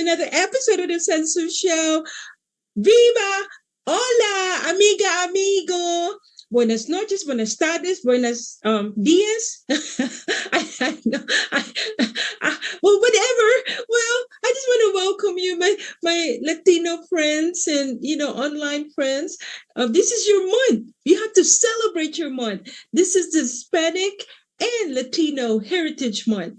another episode of the Sansu Show. Viva! Hola, amiga, amigo. Buenas noches, buenas tardes, buenas dias. I know. Well, whatever. Well, I just want to welcome you, my Latino friends and online friends. This is your month. You have to celebrate your month. This is the Hispanic and Latino Heritage Month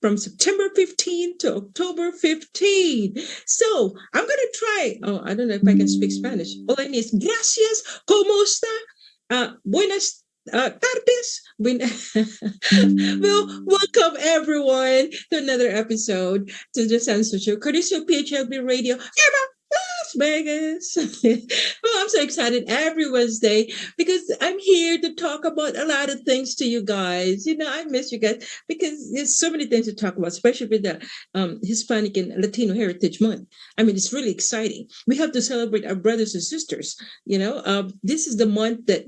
from September 15 to October 15. So I'm going to try. Oh, I don't know if I can speak Spanish. Hola, es gracias. ¿Cómo está? Buenas tardes. Well, welcome everyone to another episode to the Sansu Show, courtesy of PHLB Radio. Las Vegas. Well, I'm so excited every Wednesday because I'm here to talk about a lot of things to you guys. I miss you guys because there's so many things to talk about, especially with the Hispanic and Latino Heritage Month. I mean, it's really exciting. We have to celebrate our brothers and sisters. This is the month that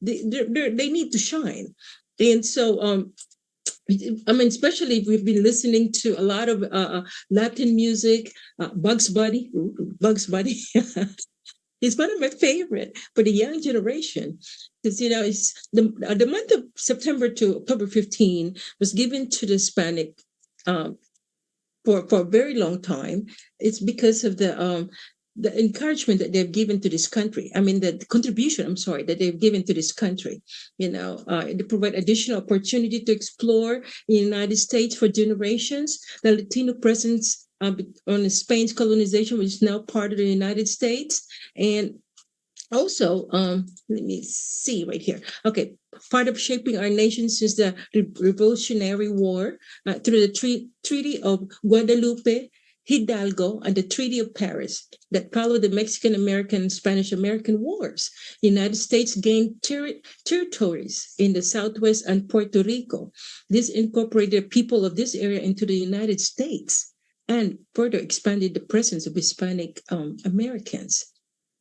they need to shine. And so, I mean, especially if we've been listening to a lot of Latin music, Bugs Bunny. Bugs Bunny is one of my favorite for the young generation because it's the month of September to October 15 was given to the Hispanic for a very long time. It's because of the encouragement that they've given to this country. I mean, the contribution, that they've given to this country. They provide additional opportunity to explore in the United States for generations. The Latino presence on Spain's colonization, which is now part of the United States. And also, let me see right here. Okay, part of shaping our nation since the Revolutionary War through the Treaty of Guadalupe, Hidalgo, and the Treaty of Paris that followed the Mexican-American and Spanish-American Wars. The United States gained territories in the Southwest and Puerto Rico. This incorporated people of this area into the United States and further expanded the presence of Hispanic Americans.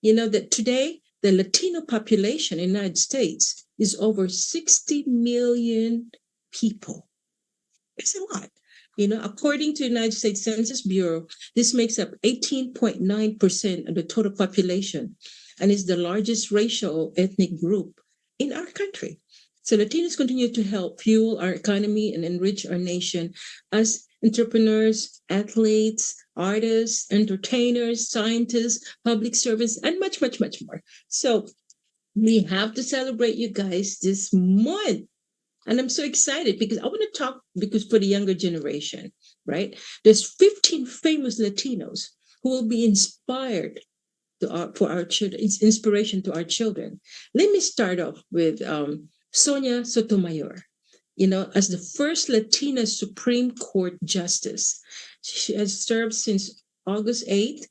That today, the Latino population in the United States is over 60 million people. It's a lot. According to the United States Census Bureau, this makes up 18.9% of the total population and is the largest racial ethnic group in our country. So Latinos continue to help fuel our economy and enrich our nation as entrepreneurs, athletes, artists, entertainers, scientists, public servants, and much, much, much more. So we have to celebrate you guys this month. And I'm so excited because I want to talk because for the younger generation, right? There's 15 famous Latinos who will be inspired for our children. It's inspiration to our children. Let me start off with Sonia Sotomayor. As the first Latina Supreme Court Justice. She has served since August 8th,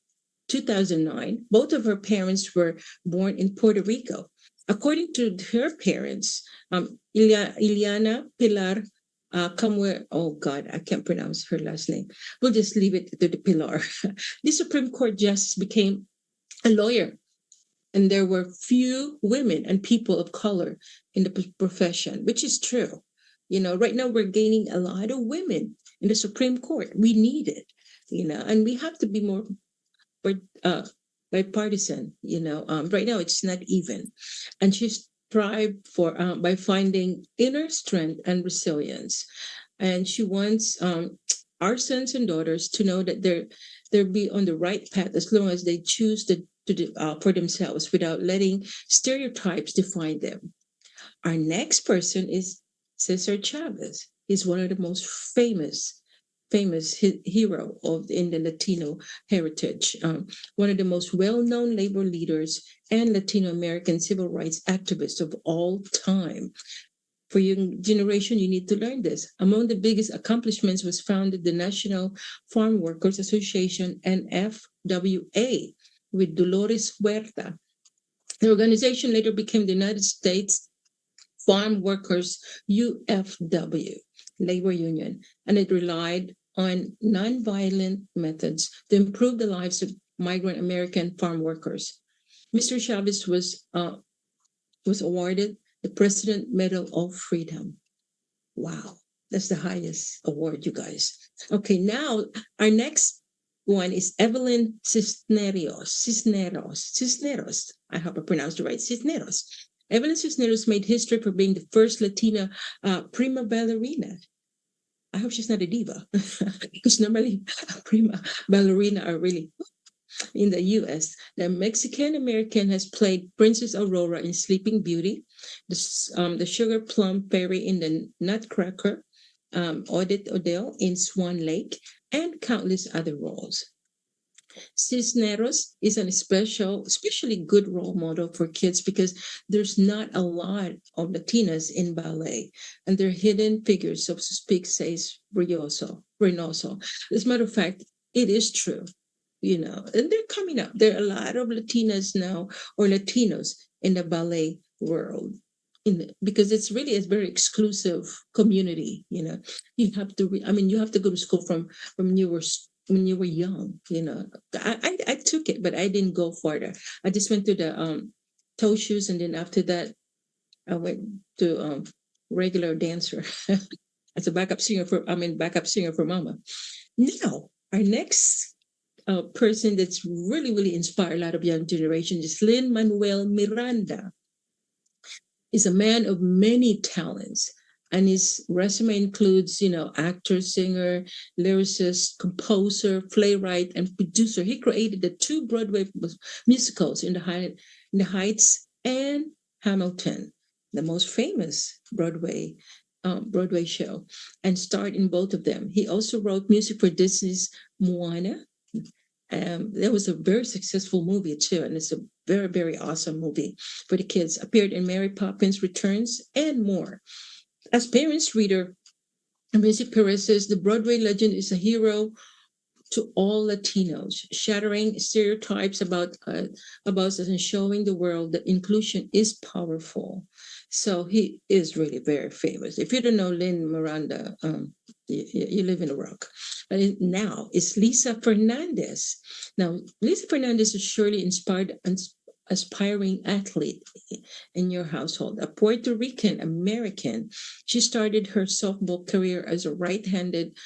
2009. Both of her parents were born in Puerto Rico. According to her parents, Ileana Pilar oh God, I can't pronounce her last name. We'll just leave it to the Pilar. The Supreme Court Justice became a lawyer, and there were few women and people of color in the profession, which is true. Right now we're gaining a lot of women in the Supreme Court. We need it, and we have to be more bipartisan. Right now it's not even, and she's thrived by finding inner strength and resilience, and she wants our sons and daughters to know that they'll be on the right path as long as they choose for themselves without letting stereotypes define them. Our next person is Cesar Chavez. He's one of the most famous hero in the Latino heritage, one of the most well-known labor leaders and Latino American civil rights activists of all time. For your generation, you need to learn this. Among the biggest accomplishments was founded the National Farm Workers Association, NFWA, with Dolores Huerta. The organization later became the United States Farm Workers UFW, labor union, and it relied on nonviolent methods to improve the lives of migrant American farm workers. Mr. Chavez was awarded the President Medal of Freedom. Wow, that's the highest award, you guys. Okay, now our next one is Evelyn Cisneros. I hope I pronounced it right. Cisneros. Evelyn Cisneros made history for being the first Latina prima ballerina. I hope she's not a diva, because normally prima ballerina are really in the U.S. The Mexican American has played Princess Aurora in Sleeping Beauty, the Sugar Plum Fairy in the Nutcracker, Odette Odell in Swan Lake, and countless other roles. Cisneros is an especially good role model for kids because there's not a lot of Latinas in ballet, and they're hidden figures, so to speak, says Reynoso. As a matter of fact, it is true, and they're coming up. There are a lot of Latinas now or Latinos in the ballet world. Because it's really a very exclusive community, you have to. I mean, you have to go to school from when you were young. I took it, but I didn't go further. I just went to the toe shoes, and then after that, I went to regular dancer as a backup singer for Mama. Now, our next person that's really inspired a lot of young generation is Lin Manuel Miranda. Is a man of many talents, and his resume includes, actor, singer, lyricist, composer, playwright, and producer. He created the two Broadway musicals in the Heights and Hamilton, the most famous Broadway show, and starred in both of them. He also wrote music for Disney's Moana. That was a very successful movie too, and it's a very awesome movie for the kids. Appeared in Mary Poppins Returns and more. As parents reader, Music Perez says the Broadway legend is a hero to all Latinos, shattering stereotypes about us and showing the world that inclusion is powerful. So he is really very famous. If you don't know Lynn Miranda, you live in a rock. But now it's Lisa Fernandez. Now, Lisa Fernandez is surely inspired aspiring athlete in your household, a Puerto Rican American. She started her softball career as a right-handed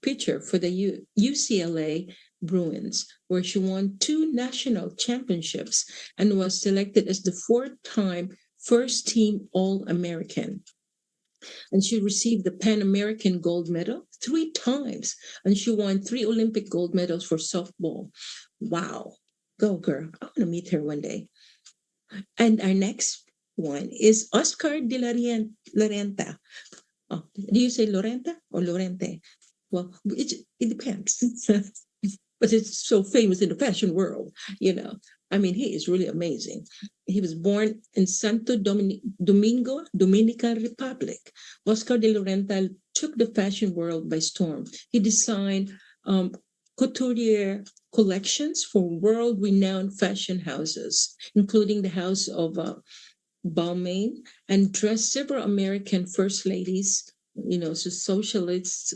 pitcher for the UCLA Bruins, where she won 2 national championships and was selected as the 4-time first team All-American. And she received the Pan American gold medal 3 times, and she won 3 Olympic gold medals for softball. Wow. Go, girl. I want to meet her one day. And our next one is Oscar de la Renta. Oh, do you say Lorenta or Lorente? Well, it depends. But it's so famous in the fashion world. I mean, he is really amazing. He was born in Santo Domingo, Dominican Republic. Oscar de la Renta took the fashion world by storm. He designed couturier collections for world-renowned fashion houses, including the House of Balmain, and dressed several American first ladies, socialites,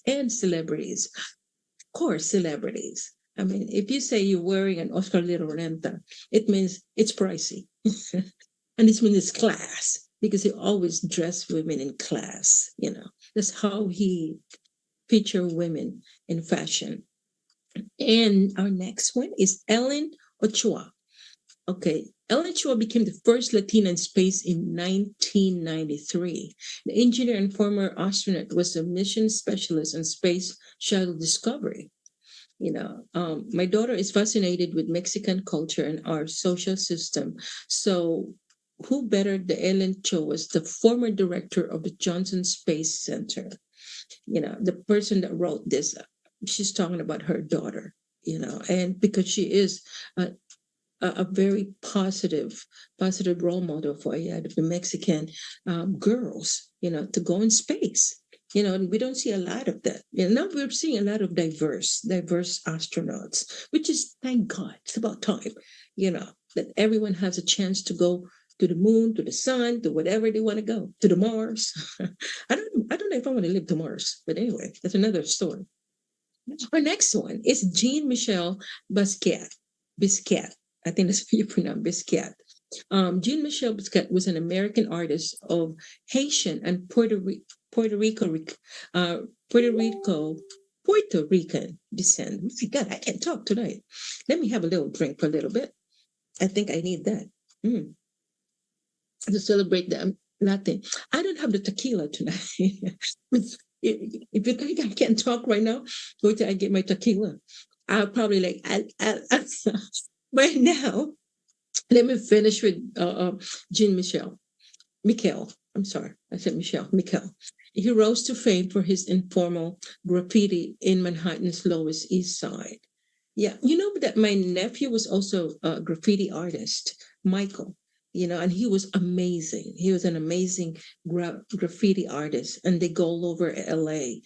and celebrities. Of course, celebrities. I mean, if you say you're wearing an Oscar de la Renta, it means it's pricey. And it means it's class, because he always dressed women in class. That's how he featured women in fashion. And our next one is Ellen Ochoa. Okay, Ellen Ochoa became the first Latina in space in 1993. The engineer and former astronaut was a mission specialist on space shuttle Discovery. My daughter is fascinated with Mexican culture and our social system. So who better than Ellen Ochoa was the former director of the Johnson Space Center. The person that wrote this, she's talking about her daughter, and because she is a very positive role model for the Mexican girls, to go in space. And we don't see a lot of that. Now we're seeing a lot of diverse astronauts, which is, thank God, it's about time, that everyone has a chance to go to the moon, to the sun, to whatever they want to go, to the Mars. I don't know if I want to live to Mars, but anyway, that's another story. Our next one is Jean Michel Basquiat. Biscat. I think that's how you pronounce Biscat. Jean Michel Basquiat was an American artist of Haitian and Puerto Rico Puerto Rican descent. My God, I can't talk tonight. Let me have a little drink for a little bit. I think I need that. Mm, to celebrate the Latin. I don't have the tequila tonight. If you think I can't talk right now, wait till I get my tequila. I'll probably like, right now, let me finish with Jean Michel. Michael, I'm sorry, I said Michelle, Michael. He rose to fame for his informal graffiti in Manhattan's Lower East Side. Yeah, you know that my nephew was also a graffiti artist, Michael. And he was amazing. He was an amazing graffiti artist, and they go all over LA.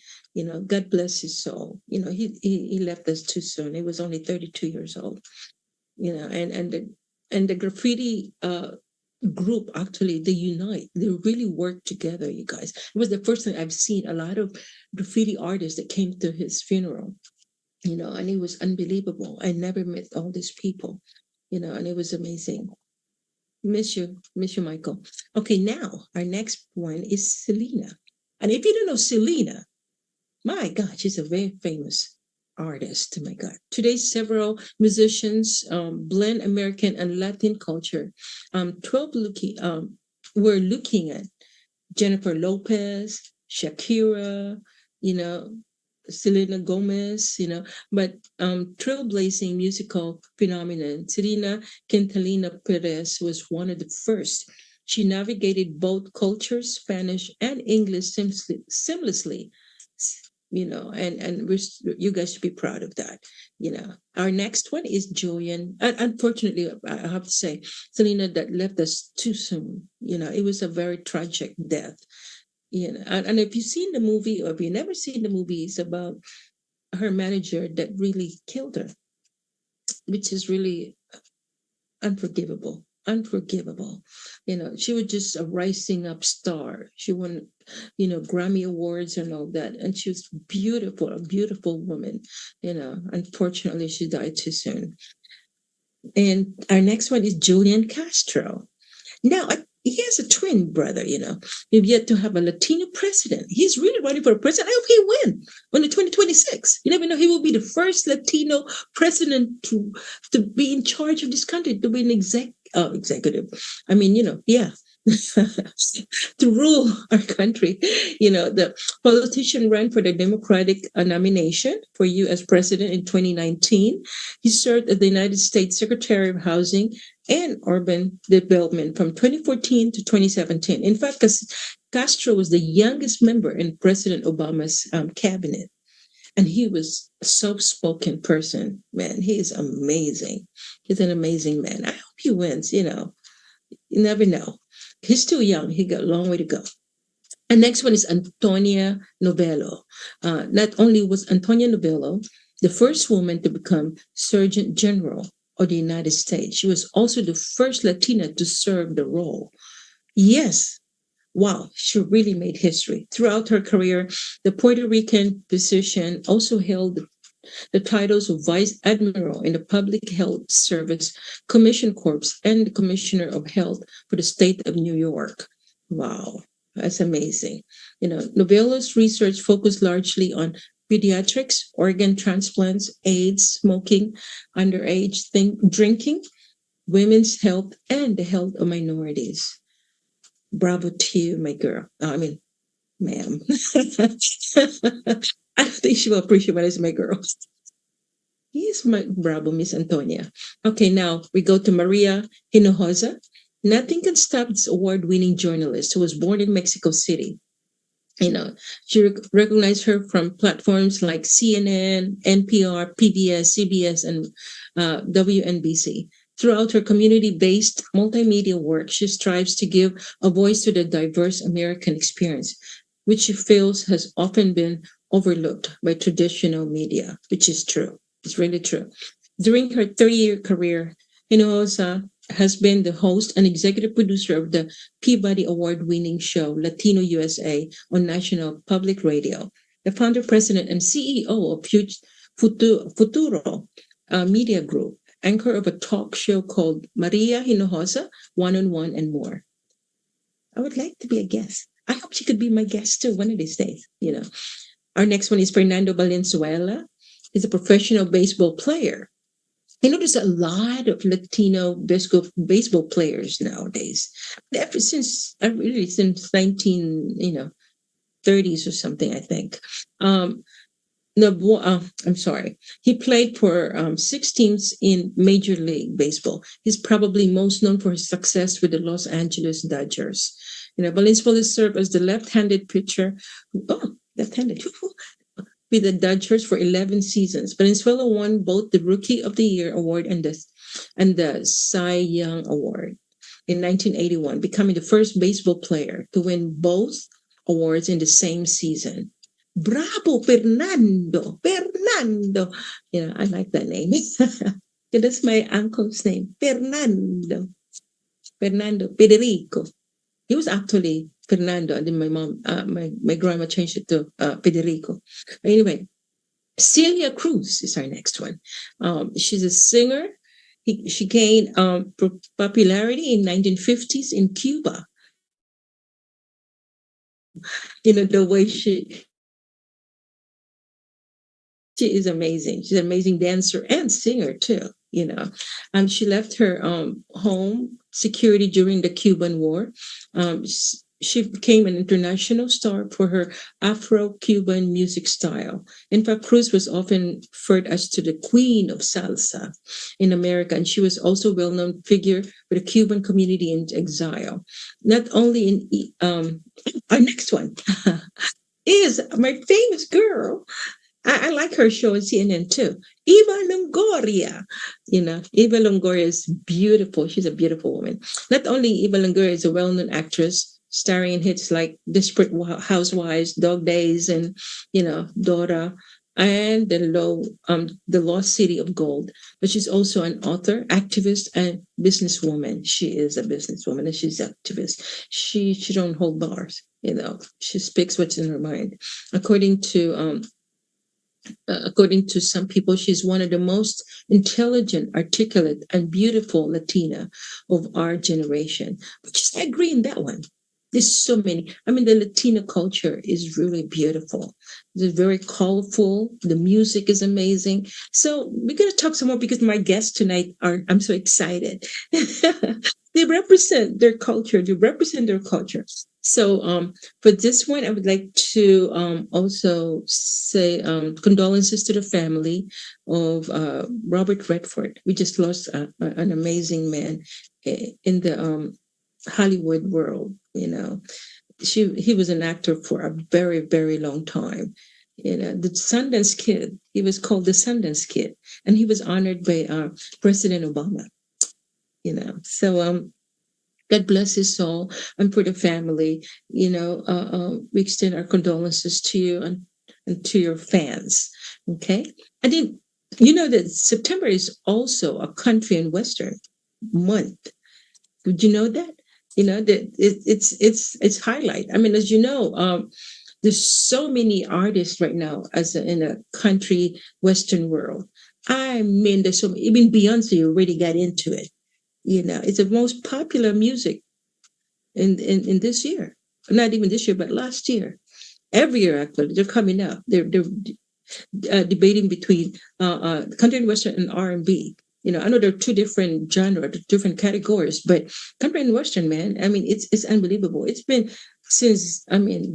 God bless his soul. He left us too soon. He was only 32 years old. And the graffiti group, actually, they unite, they really work together, you guys. It was the first time I've seen a lot of graffiti artists that came to his funeral, and it was unbelievable. I never met all these people, and it was amazing. Miss you, Michael. Okay, now our next one is Selena. And if you don't know Selena, my God, she's a very famous artist. My God. Today, several musicians blend American and Latin culture. 12 looking, we're looking at Jennifer Lopez, Shakira, you know, Selena Gomez, but trailblazing musical phenomenon. Selena Quintanilla Perez was one of the first. She navigated both cultures, Spanish and English, seamlessly, and you guys should be proud of that. Our next one is Julian. Unfortunately, I have to say, Selena that left us too soon. It was a very tragic death. And if you've seen the movie, or if you've never seen the movie, it's about her manager that really killed her, which is really unforgivable. Unforgivable. She was just a rising up star. She won, Grammy Awards and all that. And she was beautiful, a beautiful woman. Unfortunately, she died too soon. And our next one is Julian Castro. Now, he has a twin brother, We've yet to have a Latino president. He's really running for president. I hope he wins on the 2026. You never know. He will be the first Latino president to be in charge of this country, to be an executive. I mean, yeah. To rule our country. The politician ran for the Democratic nomination for U.S. president in 2019. He served as the United States Secretary of Housing and Urban Development from 2014 to 2017. In fact, Castro was the youngest member in President Obama's cabinet. And he was a soft-spoken person. Man, he is amazing. He's an amazing man. I hope he wins, You never know. He's still young. He got a long way to go. And next one is Antonia Novello. Not only was Antonia Novello the first woman to become Surgeon General of the United States, she was also the first Latina to serve the role. Yes. Wow, she really made history. Throughout her career, the Puerto Rican physician also held the titles of Vice Admiral in the Public Health Service Commission Corps and the Commissioner of Health for the state of New York. Wow, that's amazing. Novello's research focused largely on pediatrics, organ transplants, AIDS, smoking, underage drinking, women's health, and the health of minorities. Bravo to you, my girl. Ma'am. I don't think she will appreciate what I say, my girl. Yes, my bravo, Miss Antonia. Okay, now we go to Maria Hinojosa. Nothing can stop this award-winning journalist who was born in Mexico City. She recognized her from platforms like CNN, NPR, PBS, CBS, and WNBC. Throughout her community-based multimedia work, she strives to give a voice to the diverse American experience, which she feels has often been overlooked by traditional media, which is true. It's really true. During her 30-year career, Hinojosa has been the host and executive producer of the Peabody Award-winning show Latino USA on National Public Radio, the founder, president, and CEO of Futuro Media Group, anchor of a talk show called Maria Hinojosa, One-on-One, and more. I would like to be a guest. I hope she could be my guest too one of these days. Our next one is Fernando Valenzuela. He's a professional baseball player. There's a lot of Latino baseball players nowadays. Ever since, really since 19, 30s or something, I think. Um, no, I'm sorry. He played for 6 teams in Major League Baseball. He's probably most known for his success with the Los Angeles Dodgers. Valenzuela served as the left-handed pitcher. Oh, left-handed with the Dodgers for 11 seasons. Valenzuela won both the Rookie of the Year award and the Cy Young Award in 1981, becoming the first baseball player to win both awards in the same season. Bravo, Fernando! Fernando! I like that name. That's my uncle's name, Fernando. Fernando Federico. He was actually Fernando, and then my grandma changed it to Federico. Anyway, Celia Cruz is our next one. She's a singer. She gained popularity in 1950s in Cuba. The way she is amazing. She's an amazing dancer and singer too. She left her home security during the Cuban War. She became an international star for her Afro-Cuban music style. In fact, Cruz was often referred as to the queen of salsa in America, and she was also a well-known figure for the Cuban community in exile. Not only our next one is my famous girl. I like her show on CNN too. Eva Longoria. Eva Longoria is beautiful. She's a beautiful woman. Not only Eva Longoria is a well-known actress, starring in hits like Desperate Housewives, Dog Days, and Dora, and the Lost City of Gold. But she's also an author, activist, and businesswoman. She is a businesswoman and she's an activist. She don't hold bars. She speaks what's in her mind. According to some people, she's one of the most intelligent, articulate, and beautiful Latina of our generation. I agree in that one. There's so many. The Latino culture is really beautiful. It's very colorful. The music is amazing. So we're going to talk some more because my guests tonight I'm so excited. They represent their culture. So for this one, I would like to also say condolences to the family of Robert Redford. We just lost an amazing man in the Hollywood world. He was an actor for a very, very long time. The Sundance Kid. He was called the Sundance Kid, and he was honored by President Obama. So God bless his soul, and for the family, we extend our condolences to you and to your fans. Okay, I didn't. That September is also a country and western month. Did you know that? That it's highlight. As you know, there's so many artists right now in a country western world. There's so many, even Beyonce already got into it. It's the most popular music in this year. Not even this year, but last year. Every year, actually, they're coming out. They're debating between country and western and R&B. I know there are two different genres, different categories, but country and western, man, it's unbelievable. It's been since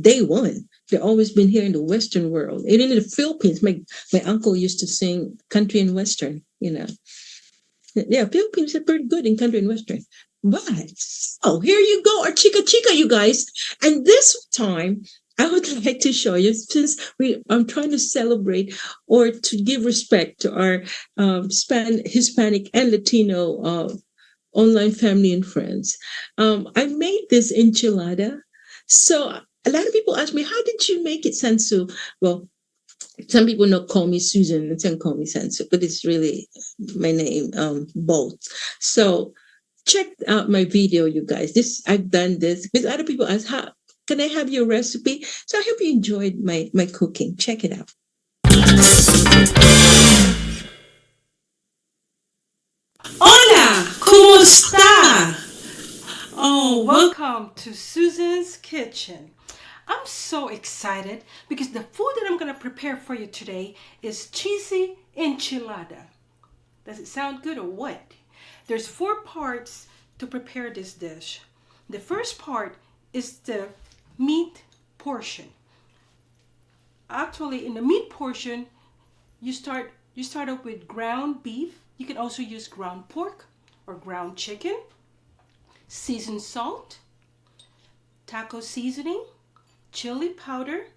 day one. They've always been here in the Western world. Even in the Philippines, my uncle used to sing country and western. Yeah, Philippines are pretty good in country and western. But here you go, our chica chica, you guys. And this time, I would like to show you, since I'm trying to celebrate or to give respect to our Hispanic and Latino online family and friends. I made this enchilada. So a lot of people ask me, how did you make it, Sansu? Well, some people call me Susan and some call me Sansu, but it's really my name, both. So check out my video, you guys. I've done this because other people ask, how can I have your recipe? So I hope you enjoyed my cooking. Check it out. Hola, ¿cómo está? Oh, welcome to Susan's Kitchen. I'm so excited because the food that I'm going to prepare for you today is cheesy enchilada. Does it sound good or what? There's 4 parts to prepare this dish. The first part is the meat portion. Actually, in the meat portion, you start off with ground beef. You can also use ground pork or ground chicken, seasoned salt, taco seasoning, chili powder,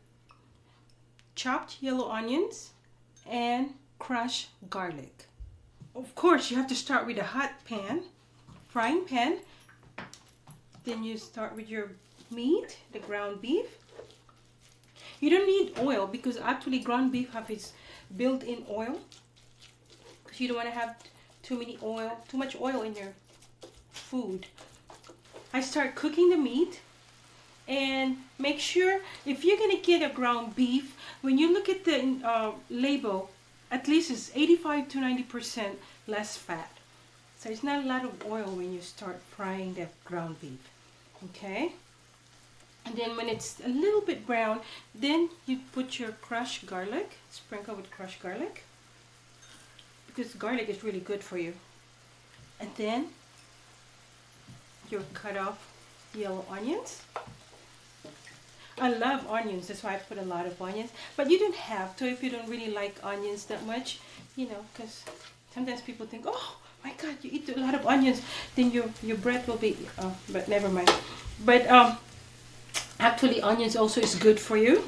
chopped yellow onions, and crushed garlic. Of course, you have to start with a hot pan, frying pan. Then you start with your meat, the ground beef. You don't need oil because actually ground beef have its built-in oil, because you don't want to have too much oil in your food. I start cooking the meat, and make sure if you're gonna get a ground beef, when you look at the label, at least it's 85 to 90% less fat. So it's not a lot of oil when you start frying the ground beef. Okay? And then when it's a little bit brown, then you put your crushed garlic, sprinkle with crushed garlic, because garlic is really good for you. And then your cut off yellow onions. I love onions, that's why I put a lot of onions. But you don't have to if you don't really like onions that much, because sometimes people think, oh my God, you eat a lot of onions, then your breath will be, but never mind. But actually onions also is good for you.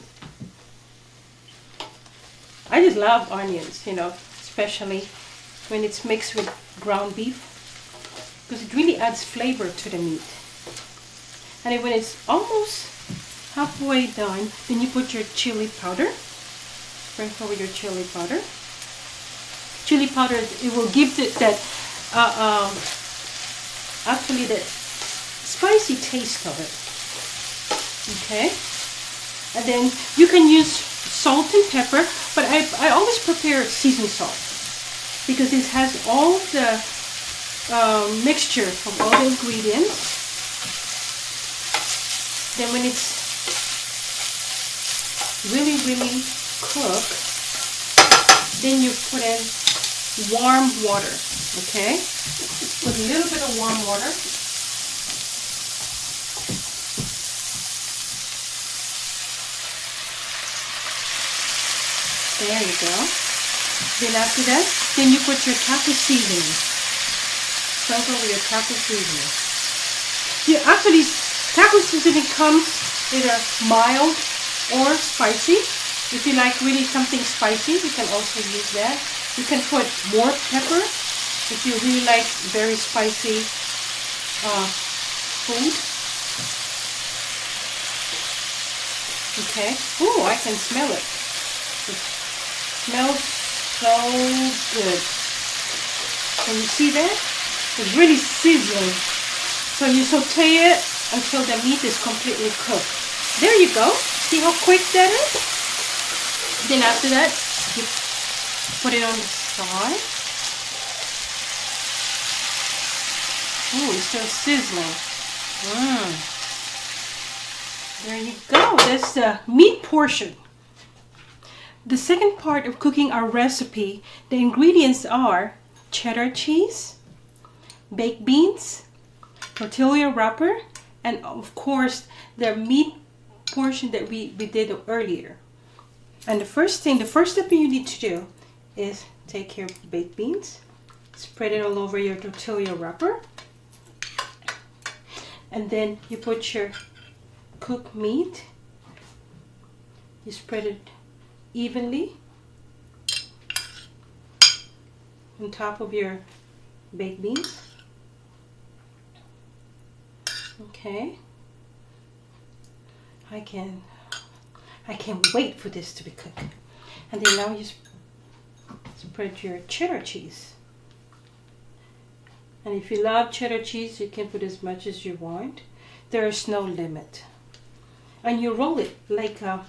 I just love onions, especially when it's mixed with ground beef, because it really adds flavor to the meat. And then when it's almost halfway done, then you put your chili powder. Sprinkle with your chili powder. Chili powder, it will give that actually the spicy taste of it. Okay, and then you can use salt and pepper, but I always prepare seasoned salt because it has all the mixture of all the ingredients. Then when it's really cooked, then you put in warm water. Okay, with a little bit of warm water. There you go. Then after that, then you put your taco seasoning. Sprinkle with your taco seasoning. Actually, taco seasoning comes either mild or spicy. If you like really something spicy, you can also use that. You can put more pepper if you really like very spicy food. Okay. Oh, I can smell it. Smells so good. Can you see that? It's really sizzling. So you saute it until the meat is completely cooked. There you go. See how quick that is? Then after that, you put it on the side. Oh, it's still sizzling. There you go. That's the meat portion. The second part of cooking our recipe, the ingredients are cheddar cheese, baked beans, tortilla wrapper, and of course the meat portion that we did earlier. And the first step you need to do is take your baked beans, spread it all over your tortilla wrapper, and then you put your cooked meat, you spread it evenly on top of your baked beans. Okay, I can't wait for this to be cooked. And then now you spread your cheddar cheese. And if you love cheddar cheese, you can put as much as you want. There is no limit. And you roll it like a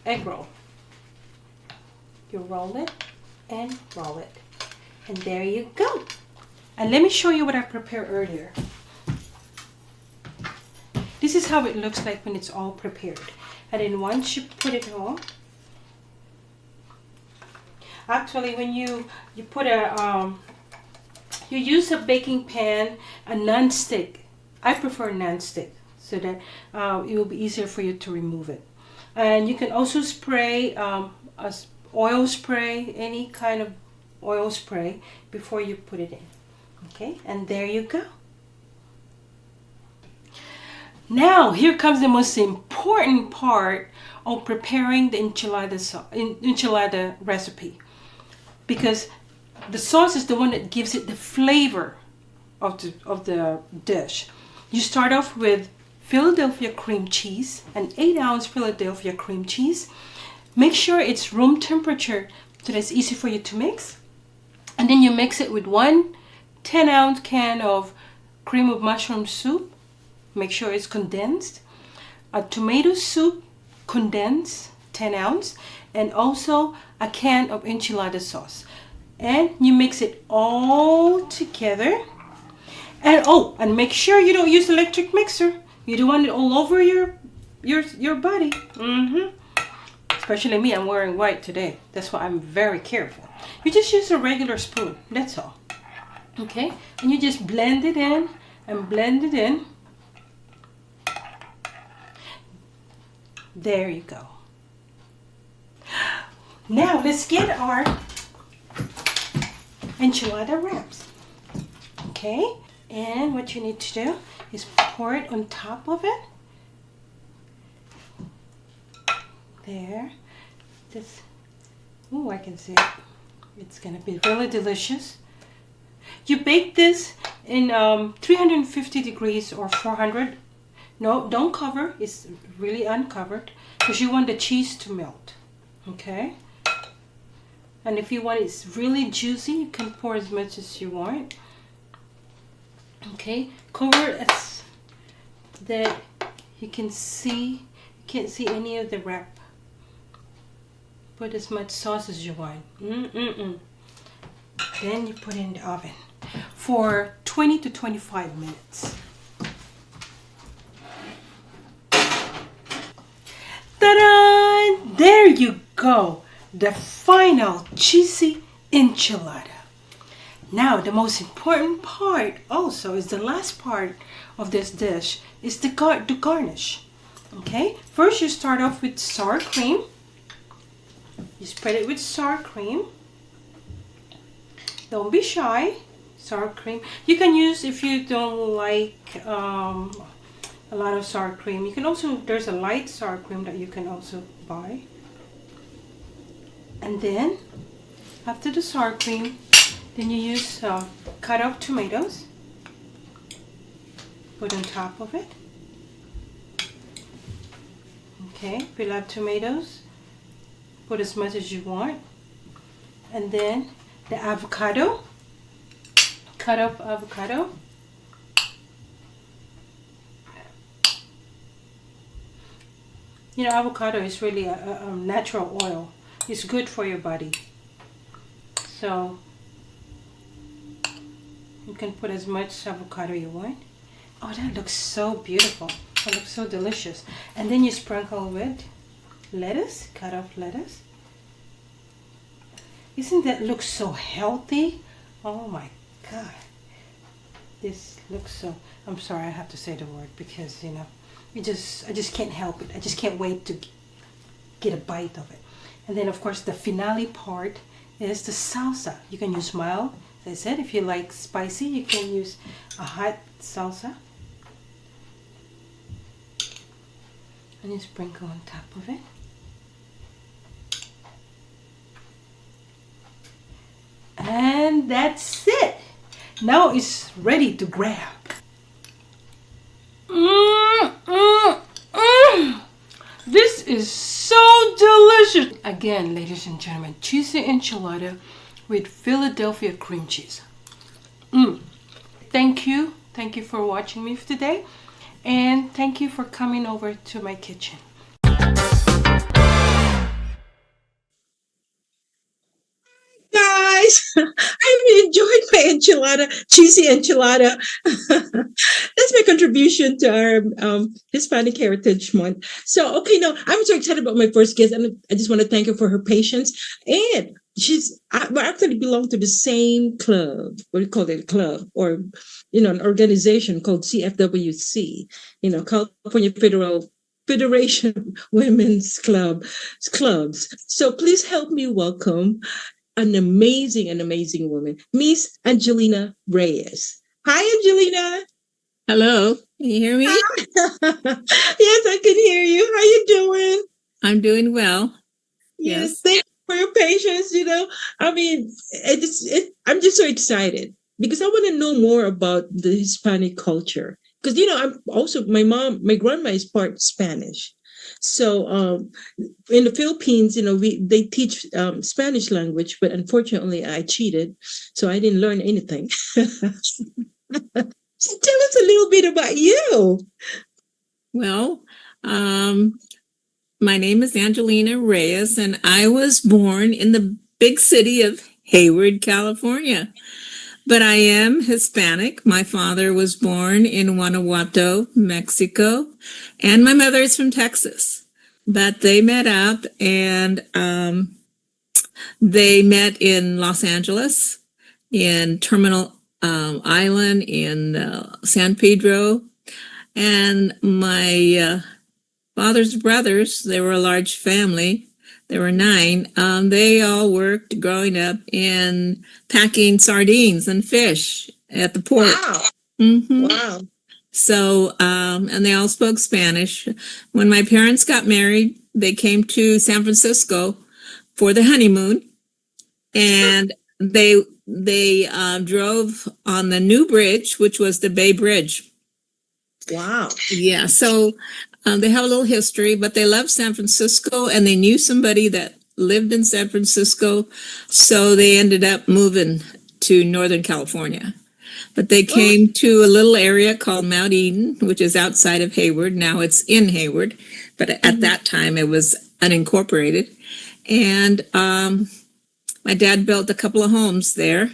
egg roll. You roll it and roll it. And there you go. And let me show you what I prepared earlier. This is how it looks like when it's all prepared. And then once you put it on, actually when you put you use a baking pan, a non-stick. I prefer non-stick so that it will be easier for you to remove it. And you can also spray oil spray, any kind of oil spray before you put it in. Okay, and there you go. Now here comes the most important part of preparing the enchilada recipe, because the sauce is the one that gives it the flavor of the dish. You start off with Philadelphia cream cheese, an 8-ounce Philadelphia cream cheese. Make sure it's room temperature so that it's easy for you to mix. And then you mix it with 1 10-ounce can of cream of mushroom soup. Make sure it's condensed. A tomato soup, condensed, 10-ounce. And also a can of enchilada sauce. And you mix it all together. And make sure you don't use electric mixer. You don't want it all over your body. Especially me, I'm wearing white today. That's why I'm very careful. You just use a regular spoon. That's all. Okay? And you just blend it in and blend it in. There you go. Now let's get our enchilada wraps. Okay? And what you need to do is pour it on top of it. There. This. Oh, I can see it. It's gonna be really delicious. You bake this in 350 degrees or 400. No, don't cover. It's really uncovered because you want the cheese to melt. Okay? And if you want it's really juicy, you can pour as much as you want. Okay? Cover it as that you can see. You can't see any of the wrap. Put as much sauce as you want. Then you put it in the oven for 20 to 25 minutes. Ta-da! There you go. The final cheesy enchilada. Now the most important part also is the last part of this dish is the garnish. Okay? First you start off with sour cream. You spread it with sour cream. Don't be shy. Sour cream. You can use, if you don't like a lot of sour cream, you can also, there's a light sour cream that you can also buy. And then after the sour cream, then you use cut up tomatoes. Put on top of it. Okay, if you love tomatoes, put as much as you want. And then the avocado, cut up avocado. You know, avocado is really a natural oil. It's good for your body. So you can put as much avocado you want. Oh, that looks so beautiful. That looks so delicious. And then you sprinkle with lettuce, cut off lettuce. Isn't that look so healthy? Oh my God. This looks so, I'm sorry, I have to say the word because, you know, I just can't help it. I just can't wait to get a bite of it. And then of course the finale part is the salsa. You can use mild. As I said, if you like spicy, you can use a hot salsa. And you sprinkle on top of it. And that's it. Now it's ready to grab. This is so delicious. Again, ladies and gentlemen, cheesy enchilada with Philadelphia cream cheese. Thank you. Thank you for watching me today. And thank you for coming over to my kitchen. Guys, I enjoyed my enchilada, cheesy enchilada. That's my contribution to our Hispanic Heritage Month. So, okay, no, I'm so excited about my first guest, and I just want to thank her for her patience. And we actually belong to the same club. What do you call it? A club, or an organization called CFWC. California Federation Women's Clubs. So please help me welcome an amazing woman, Miss Angelina Reyes. Hi, Angelina. Hello, can you hear me? Yes, I can hear you. How you doing? I'm doing well. Yes, thank you for your patience. I mean, I'm just so excited because I want to know more about the Hispanic culture. Because I'm also my grandma is part Spanish. So in the Philippines, they teach Spanish language, but unfortunately, I cheated, so I didn't learn anything. So tell us a little bit about you. Well, my name is Angelina Reyes, and I was born in the big city of Hayward, California. But I am Hispanic. My father was born in Guanajuato, Mexico, and my mother is from Texas. But they met up, and they met in Los Angeles, in Terminal Island, in San Pedro. And my father's brothers, they were a large family. There were 9. They all worked growing up in packing sardines and fish at the port. Wow. Mm-hmm. Wow. So, and they all spoke Spanish. When my parents got married, they came to San Francisco for the honeymoon, and they drove on the new bridge, which was the Bay Bridge. Wow. Yeah. So they have a little history, but they loved San Francisco, and they knew somebody that lived in San Francisco. So they ended up moving to Northern California. But they came to a little area called Mount Eden, which is outside of Hayward. Now it's in Hayward, but at that time it was unincorporated. And my dad built a couple of homes there,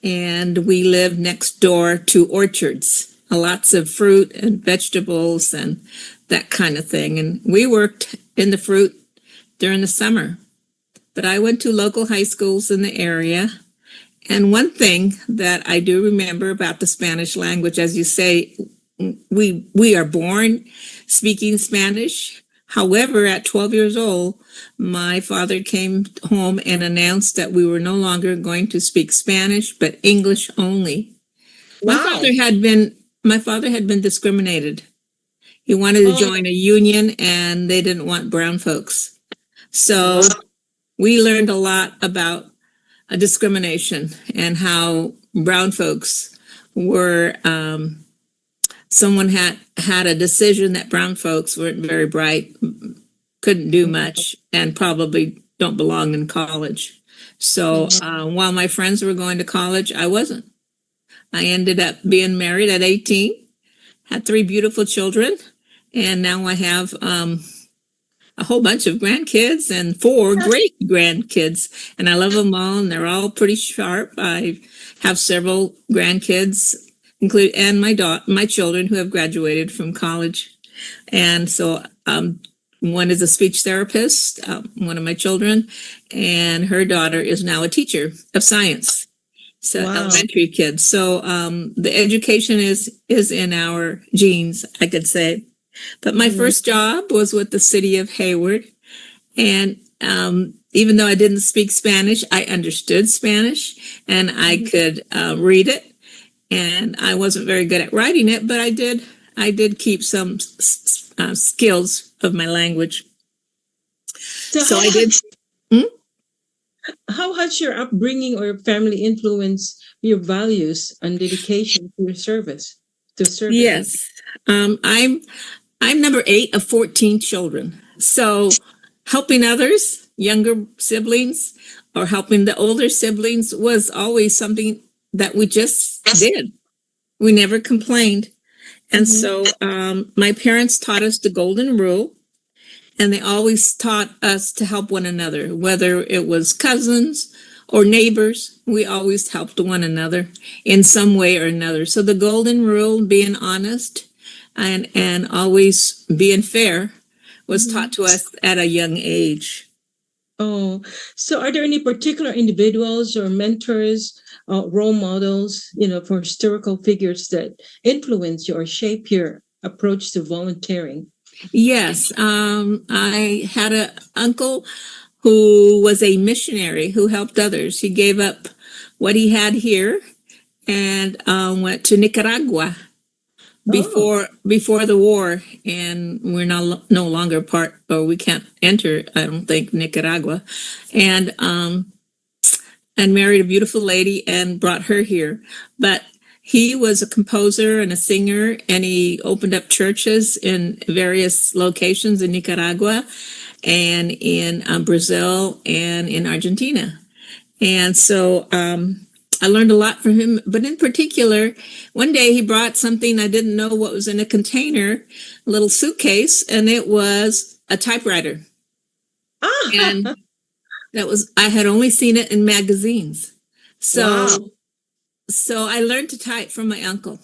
and we lived next door to orchards, lots of fruit and vegetables and that kind of thing. And we worked in the fruit during the summer. But I went to local high schools in the area. And one thing that I do remember about the Spanish language, as you say, we are born speaking Spanish. However, at 12 years old, my father came home and announced that we were no longer going to speak Spanish, but English only. Wow. My father had been discriminated. He wanted to join a union, and they didn't want brown folks. So we learned a lot about discrimination and how brown folks were, someone had a decision that brown folks weren't very bright, couldn't do much, and probably don't belong in college. So while my friends were going to college, I wasn't. I ended up being married at 18, had 3 beautiful children, and now I have a whole bunch of grandkids and 4 great grandkids, and I love them all, and they're all pretty sharp. I have several grandkids, and my children who have graduated from college. And so one is a speech therapist, one of my children, and her daughter is now a teacher of science. So elementary kids. So the education is in our genes, I could say. But my first job was with the city of Hayward. And even though I didn't speak Spanish, I understood Spanish, and I could read it. And I wasn't very good at writing it, but I did keep some skills of my language. So I did. How has your upbringing or your family influenced your values and dedication to your service? Yes, I'm number 8 of 14 children. So helping others, younger siblings, or helping the older siblings was always something that we just did. We never complained. And so my parents taught us the golden rule, and they always taught us to help one another, whether it was cousins or neighbors. We always helped one another in some way or another. So the golden rule, being honest and always being fair, was taught to us at a young age. Oh, so are there any particular individuals or mentors, role models, for historical figures that influence you or shape your approach to volunteering? Yes, I had an uncle who was a missionary who helped others. He gave up what he had here and went to Nicaragua before the war, and we're no longer part, or we can't enter, I don't think, Nicaragua, and married a beautiful lady and brought her here. But he was a composer and a singer, and he opened up churches in various locations in Nicaragua and in Brazil and in Argentina. And so I learned a lot from him. But in particular, one day he brought something I didn't know what was in a container, a little suitcase, and it was a typewriter. And I had only seen it in magazines. So I learned to type from my uncle,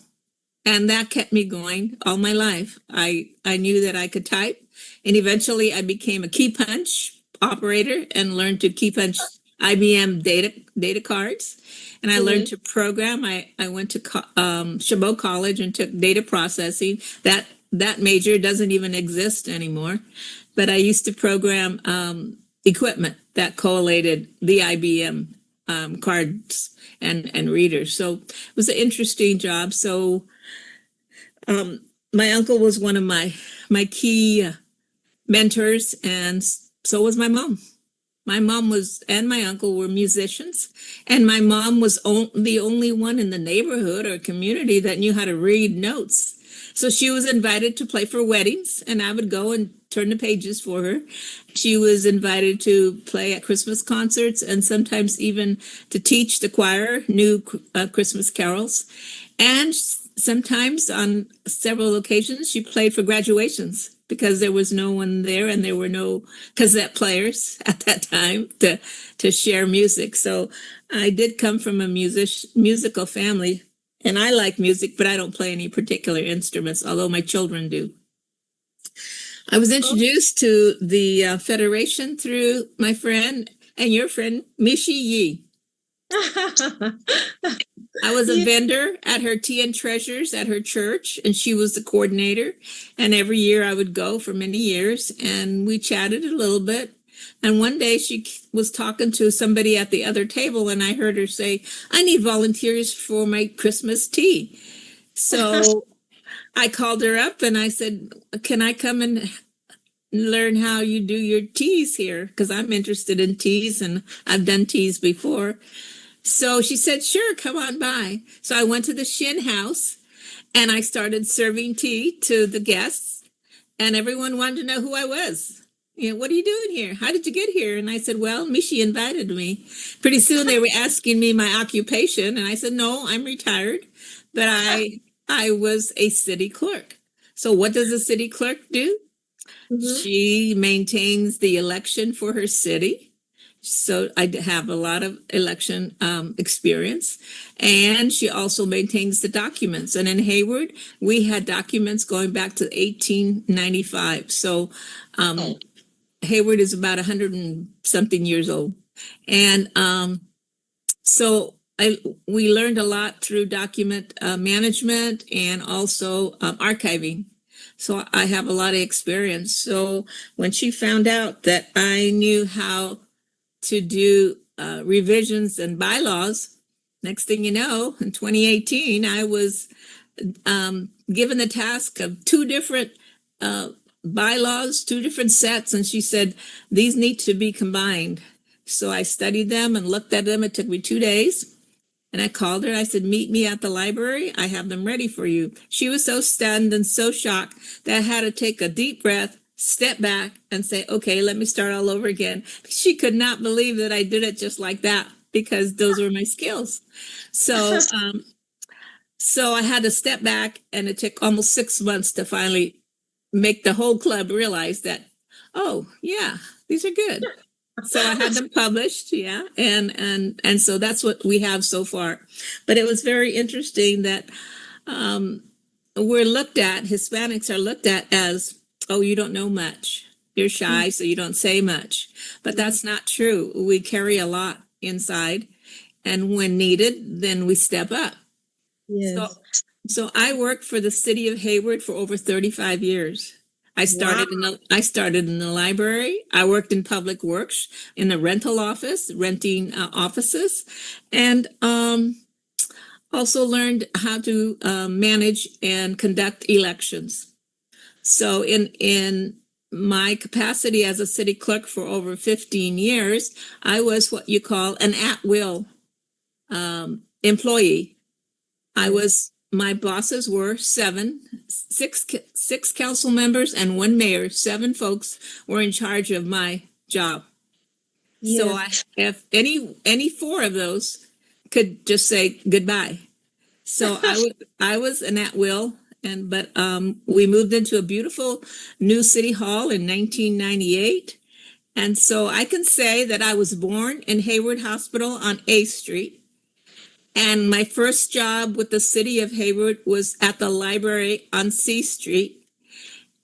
and that kept me going all my life. I knew that I could type, and eventually I became a key punch operator and learned to key punch IBM data cards, and I learned to program. I went to Chabot College and took data processing. That major doesn't even exist anymore, but I used to program equipment that collated the IBM cards and readers. So it was an interesting job. So my uncle was one of my key mentors, and so was my mom. My mom and my uncle were musicians, and my mom was the only one in the neighborhood or community that knew how to read notes. So she was invited to play for weddings, and I would go and turn the pages for her. She was invited to play at Christmas concerts and sometimes even to teach the choir new Christmas carols. And sometimes on several occasions, she played for graduations because there was no one there and there were no cassette players at that time to share music. So I did come from a musical family, and I like music, but I don't play any particular instruments, although my children do. I was introduced to the Federation through my friend and your friend, Mishi Yi. I was a vendor at her Tea and Treasures at her church, and she was the coordinator. And every year I would go for many years, and we chatted a little bit. And one day she was talking to somebody at the other table, and I heard her say, "I need volunteers for my Christmas tea." So I called her up and I said, "Can I come and learn how you do your teas here? Because I'm interested in teas and I've done teas before." So she said, "Sure, come on by." So I went to the Shin House and I started serving tea to the guests, and everyone wanted to know who I was. "What are you doing here? How did you get here?" And I said, "Well, Mishi invited me." Pretty soon they were asking me my occupation, and I said, "No, I'm retired, but I was a city clerk." So what does a city clerk do? She maintains the election for her city. So I have a lot of election experience, and she also maintains the documents. And in Hayward, we had documents going back to 1895. So Hayward is about 100 and something years old. And so we learned a lot through document management and also archiving. So I have a lot of experience. So when she found out that I knew how to do revisions and bylaws, next thing you know, in 2018, I was given the task of two different bylaws, two different sets, and she said, "These need to be combined." So I studied them and looked at them. It took me 2 days. And I called her. I said, "Meet me at the library. I have them ready for you." She was so stunned and so shocked that I had to take a deep breath, step back, and say, "Okay, let me start all over again." She could not believe that I did it just like that, because those were my skills. So, so I had to step back, and it took almost 6 months to finally make the whole club realize that, oh, yeah, these are good. So I had them published, yeah, and so that's what we have so far. But it was very interesting that um, we're looked at, Hispanics are looked at as, oh, you don't know much. You're shy, so you don't say much. But that's not true. We carry a lot inside, and when needed, then we step up. So, Yes. so I worked for the city of Hayward for over 35 years. Wow. I started in the library. I worked in public works in the rental office, renting offices, and also learned how to manage and conduct elections. So in my capacity as a city clerk for over 15 years, I was what you call an at-will employee. My bosses were six council members and one mayor. 7 folks were in charge of my job. So if any 4 of those could just say goodbye. So I was an at will, but we moved into a beautiful new city hall in 1998. And so I can say that I was born in Hayward Hospital on A Street. And my first job with the city of Hayward was at the library on C Street.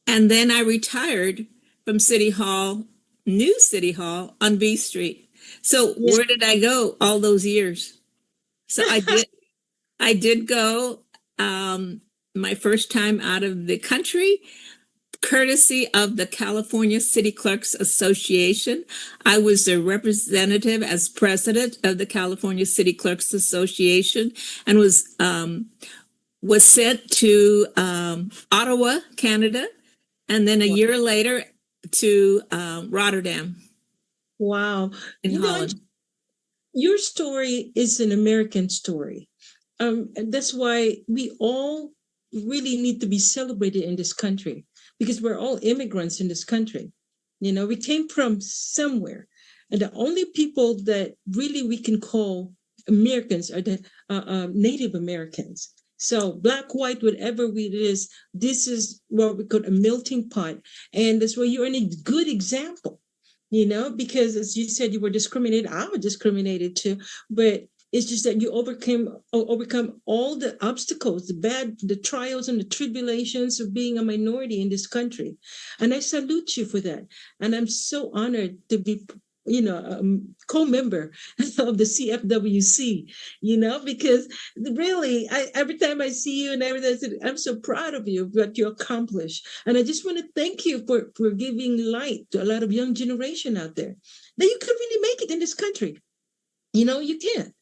And then I retired from City Hall, new City Hall on B Street. So where did I go all those years? So I did go my first time out of the country, courtesy of the California City Clerks Association. I was a representative as president of the California City Clerks Association and was sent to Ottawa, Canada, and then a year later to Rotterdam. Wow. In Holland. Your story is an American story. And that's why we all really need to be celebrated in this country, because we're all immigrants in this country. We came from somewhere. And the only people that really we can call Americans are the Native Americans. So black, white, whatever it is, this is what we call a melting pot. And that's why you're a good example, because as you said, you were discriminated. I was discriminated too, but it's just that you overcome all the obstacles, the trials and the tribulations of being a minority in this country. And I salute you for that. And I'm so honored to be, co-member of the CFWC, because really, every time I see you and everything, I'm so proud of you, what you accomplished. And I just want to thank you for giving light to a lot of young generation out there that you could really make it in this country. You can't,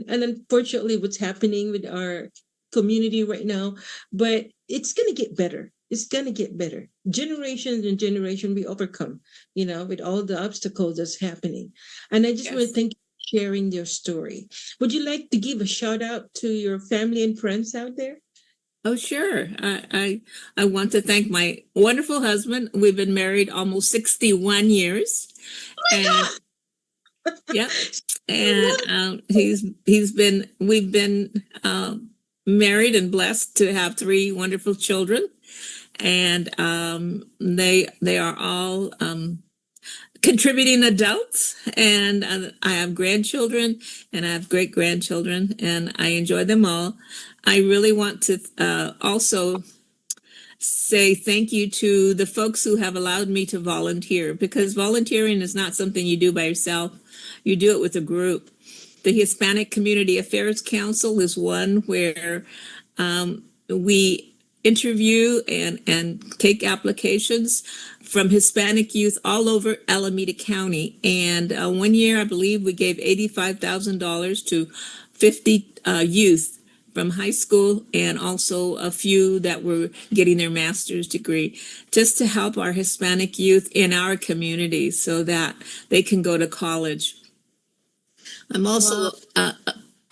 and unfortunately what's happening with our community right now, but it's going to get better. It's going to get better. Generations and generation we overcome, with all the obstacles that's happening. And I just want to thank you for sharing your story. Would you like to give a shout out to your family and friends out there? Oh, sure. I want to thank my wonderful husband. We've been married almost 61 years. Oh my God. Yeah, and we've been married and blessed to have 3 wonderful children, and they are all contributing adults, and I have grandchildren and I have great grandchildren, and I enjoy them all. I really want to also say thank you to the folks who have allowed me to volunteer, because volunteering is not something you do by yourself. You do it with a group. The Hispanic Community Affairs Council is one where we interview and take applications from Hispanic youth all over Alameda County. And one year, I believe we gave $85,000 to 50 youth from high school, and also a few that were getting their master's degree, just to help our Hispanic youth in our community so that they can go to college. I'm also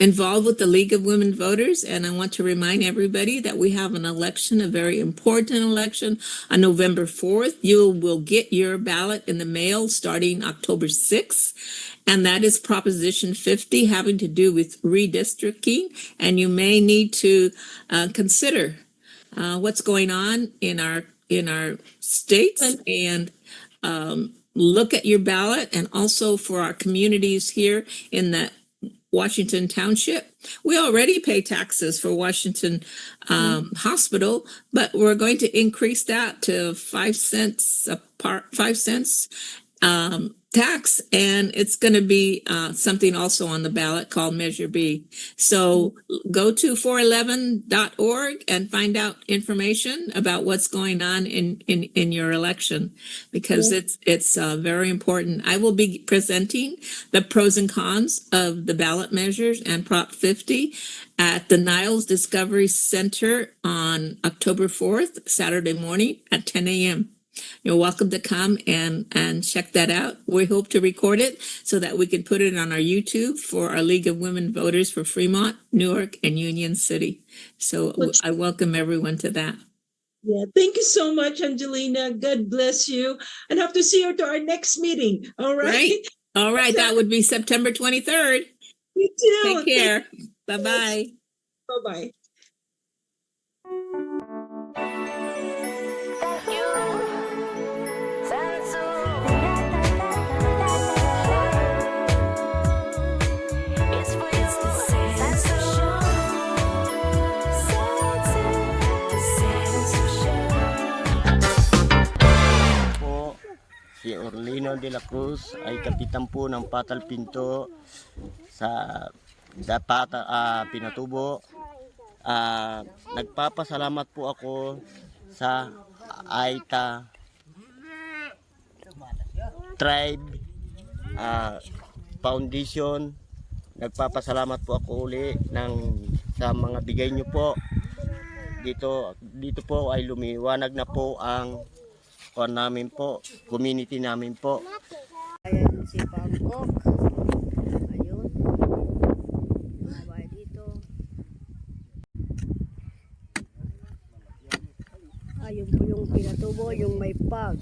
involved with the League of Women Voters, and I want to remind everybody that we have an election, a very important election, on November 4th. You will get your ballot in the mail starting October 6th. And that is Proposition 50, having to do with redistricting. And you may need to consider what's going on in our states, and look at your ballot, and also for our communities here in the Washington Township. We already pay taxes for Washington Hospital, but we're going to increase that to 5 cents a part, 5 cents tax, and it's going to be something also on the ballot called Measure B. So go to 411.org and find out information about what's going on in your election, because it's very important. I will be presenting the pros and cons of the ballot measures and Prop 50 at the Niles Discovery Center on October 4th, Saturday morning at 10 a.m. You're welcome to come and check that out. We hope to record it so that we can put it on our YouTube for our League of Women Voters for Fremont, Newark, and Union City. So I welcome everyone to that. Yeah, thank you so much, Angelina. God bless you. And hope to see you to our next meeting. All right. All right. That would be September 23rd. You too. Take care. Bye-bye. Bye-bye. Si Orlino de la Cruz ay kapitan po ng Patal Pinto sa Pinatubo. Nagpapasalamat po ako sa Aita Tribe Foundation. Nagpapasalamat po ako uli sa mga bigay niyo po. Dito po ay lumiwanag na po ang namin po, community namin po. Ayan si Bangkok. Ayun. Mabay dito. Ayun po yung Pinatubo, yung may pag.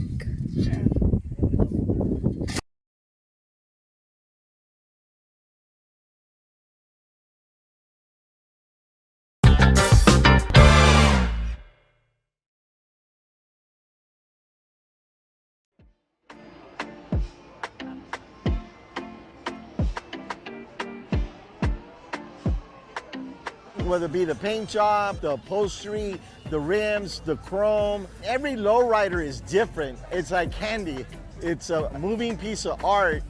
Whether it be the paint job, the upholstery, the rims, the chrome, every lowrider is different. It's like candy. It's a moving piece of art.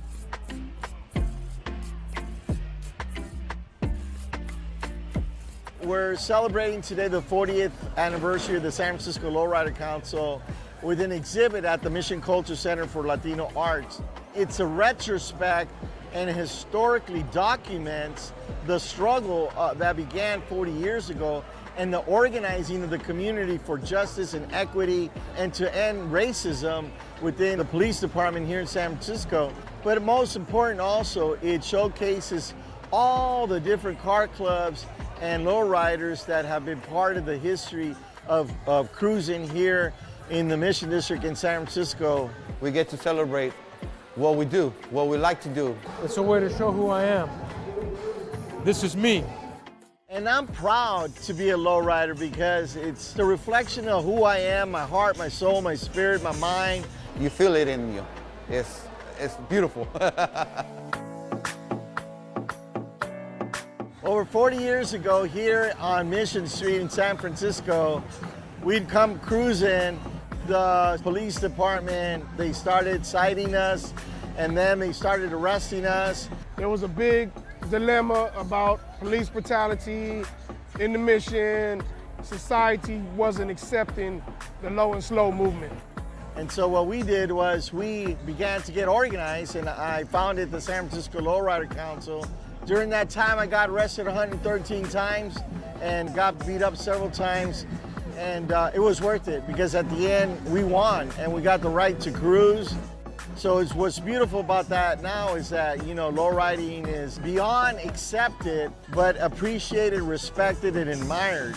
We're celebrating today the 40th anniversary of the San Francisco Lowrider Council with an exhibit at the Mission Culture Center for Latino Arts. It's a retrospect and historically documents the struggle that began 40 years ago and the organizing of the community for justice and equity and to end racism within the police department here in San Francisco. But most important also, it showcases all the different car clubs and lowriders that have been part of the history of cruising here in the Mission District in San Francisco. We get to celebrate what we do, what we like to do. It's a way to show who I am. This is me. And I'm proud to be a lowrider because it's the reflection of who I am, my heart, my soul, my spirit, my mind. You feel it in you. It's beautiful. Over 40 years ago here on Mission Street in San Francisco, we'd come cruising. The police department, they started citing us and then they started arresting us. There was a big dilemma about police brutality in the Mission. Society wasn't accepting the low and slow movement. And so what we did was we began to get organized, and I founded the San Francisco Lowrider Council. During that time, I got arrested 113 times and got beat up several times. And it was worth it because at the end, we won and we got the right to cruise. So what's beautiful about that now is that, you know, lowriding is beyond accepted, but appreciated, respected, and admired.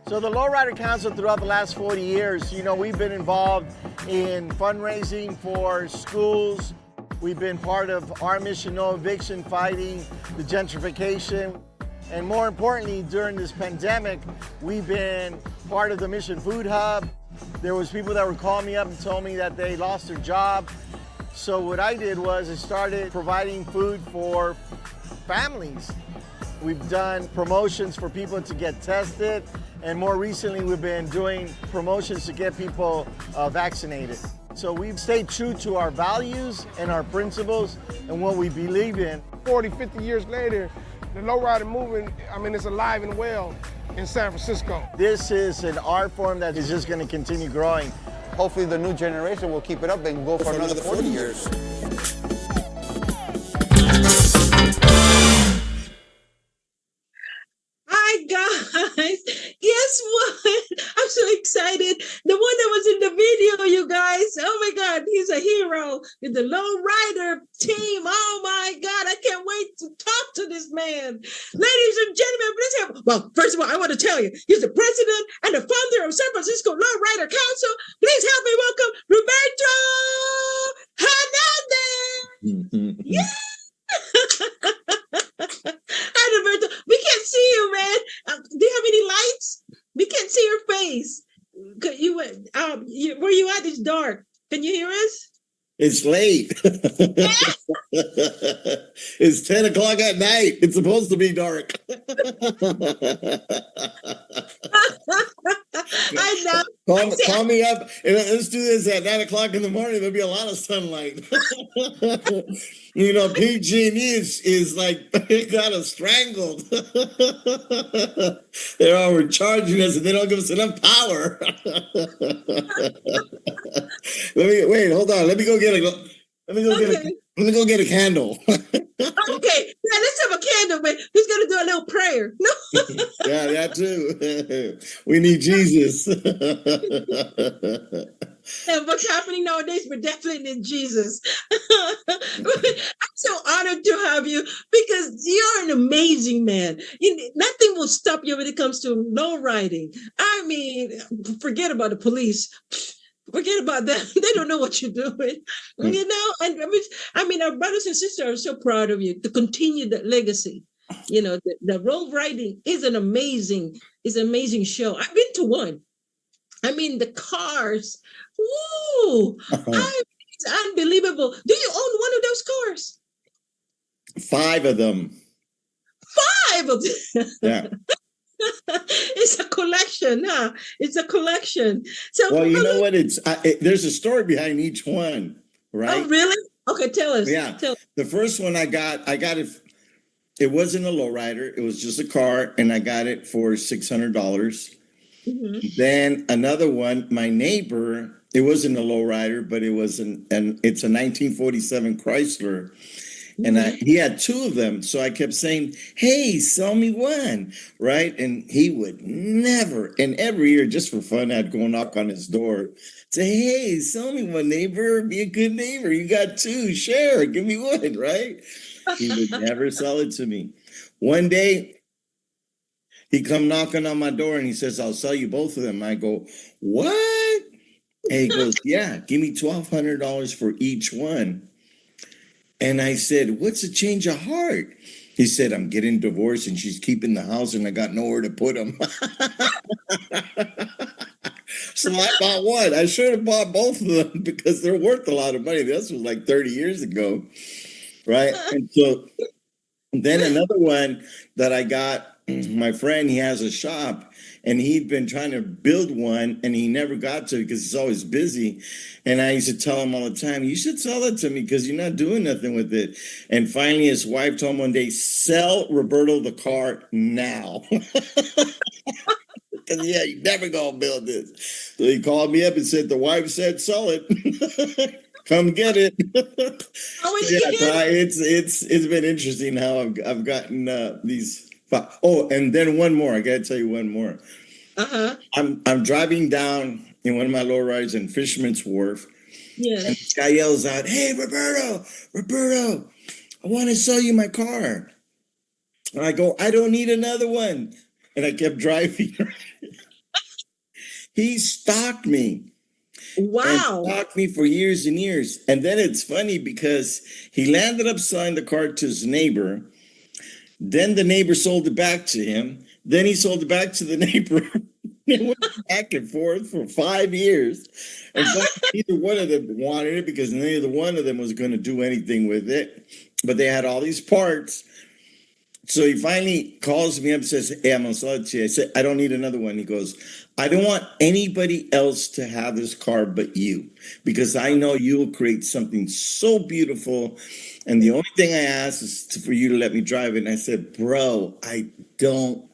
So the Lowrider Council throughout the last 40 years, you know, we've been involved in fundraising for schools. We've been part of our mission, no eviction, fighting the gentrification. And more importantly, during this pandemic, we've been part of the Mission Food Hub. There was people that were calling me up and told me that they lost their job. So what I did was I started providing food for families. We've done promotions for people to get tested, and more recently we've been doing promotions to get people vaccinated. So we've stayed true to our values and our principles and what we believe in. 40, 50 years later, the lowrider movement, I mean, it's alive and well in San Francisco. This is an art form that is just going to continue growing. Hopefully the new generation will keep it up and go for another 40 years. Hi guys, guess what? I'm so excited. The one that was in the video, you guys. Oh my God, he's a hero with the Lowrider team. Oh my God, I can't wait to talk to this man. Ladies and gentlemen, please have. Well, first of all, I want to tell you, he's the president and the founder of San Francisco Lowrider Council. Please help me welcome Roberto Hernandez. Yeah. Hi, Roberto. We can't see you, man. Do you have any lights? We can't see your face. You went. Where you at? It's dark. Can you hear us? It's late. It's 10 o'clock at night. It's supposed to be dark. I know. Call me up and let's do this at 9 o'clock in the morning. There'll be a lot of sunlight. You know, PG&E is like they got us strangled. They're overcharging us and they don't give us enough power. Hold on. Let me go get a candle. Okay, now let's have a candle, man. Who's gonna do a little prayer? No. Yeah, that too. We need Jesus. And what's happening nowadays, we're definitely in Jesus. I'm so honored to have you because you're an amazing man. Nothing will stop you when it comes to low riding. I mean, forget about the police. Forget about that. They don't know what you're doing, you know. And I mean, our brothers and sisters are so proud of you to continue that legacy. You know, the road riding is an amazing show. I've been to one. I mean, the cars. Woo! It's unbelievable. Do you own one of those cars? 5 of them. 5 of them. Yeah. It's a collection, huh? It's a collection. So, well, you know what? There's a story behind each one, right? Oh, really? Okay, tell us. Yeah. The first one I got it. It wasn't a lowrider. It was just a car, and I got it for $600. Mm-hmm. Then another one, my neighbor. It wasn't a lowrider, but it was it's a 1947 Chrysler. And he had 2 of them. So I kept saying, hey, sell me one. Right. And he would never. And every year, just for fun, I'd go knock on his door. Say, hey, sell me one, neighbor. Be a good neighbor. You got 2. Share. Give me one. Right. He would never sell it to me. One day, he come knocking on my door and he says, I'll sell you both of them. I go, what? And he goes, yeah, give me $1,200 for each one. And I said, what's a change of heart? He said, I'm getting divorced and she's keeping the house and I got nowhere to put them. So I bought one. I should have bought both of them because they're worth a lot of money. This was like 30 years ago, right? And so then another one that I got, my friend, he has a shop. And he'd been trying to build one and he never got to it because he's always busy. And I used to tell him all the time, you should sell it to me because you're not doing nothing with it. And finally, his wife told him one day, sell Roberto the car now. Because, yeah, you're never going to build this. So he called me up and said, the wife said, sell it. Come get it. It's been interesting how I've gotten these. Oh, and then one more. I gotta tell you one more. I'm driving down in one of my lowriders in Fisherman's Wharf. Yeah. And this guy yells out, hey, Roberto, I want to sell you my car. And I go, I don't need another one. And I kept driving. He stalked me. Wow. And stalked me for years and years. And then it's funny because he landed up selling the car to his neighbor. Then the neighbor sold it back to him. Then he sold it back to the neighbor. They went back and forth for 5 years. And finally, neither one of them wanted it because neither one of them was going to do anything with it. But they had all these parts. So he finally calls me up and says, hey, I'm on Salachi. I said, I don't need another one. He goes, I don't want anybody else to have this car but you, because I know you will create something so beautiful. And the only thing I ask is for you to let me drive it. And I said, bro, I don't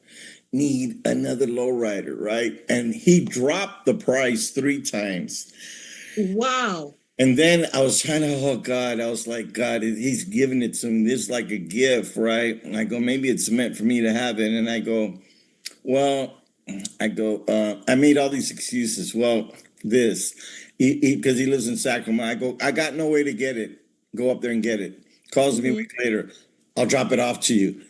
need another lowrider, right? And he dropped the price 3 times. Wow. And then I was trying to, oh God, I was like, God, he's giving it to me. This is like a gift, right? And I go, maybe it's meant for me to have it. And I go, well, I made all these excuses. Well, because he lives in Sacramento. I go, I got no way to get it. Go up there and get it. Calls me a week later. I'll drop it off to you.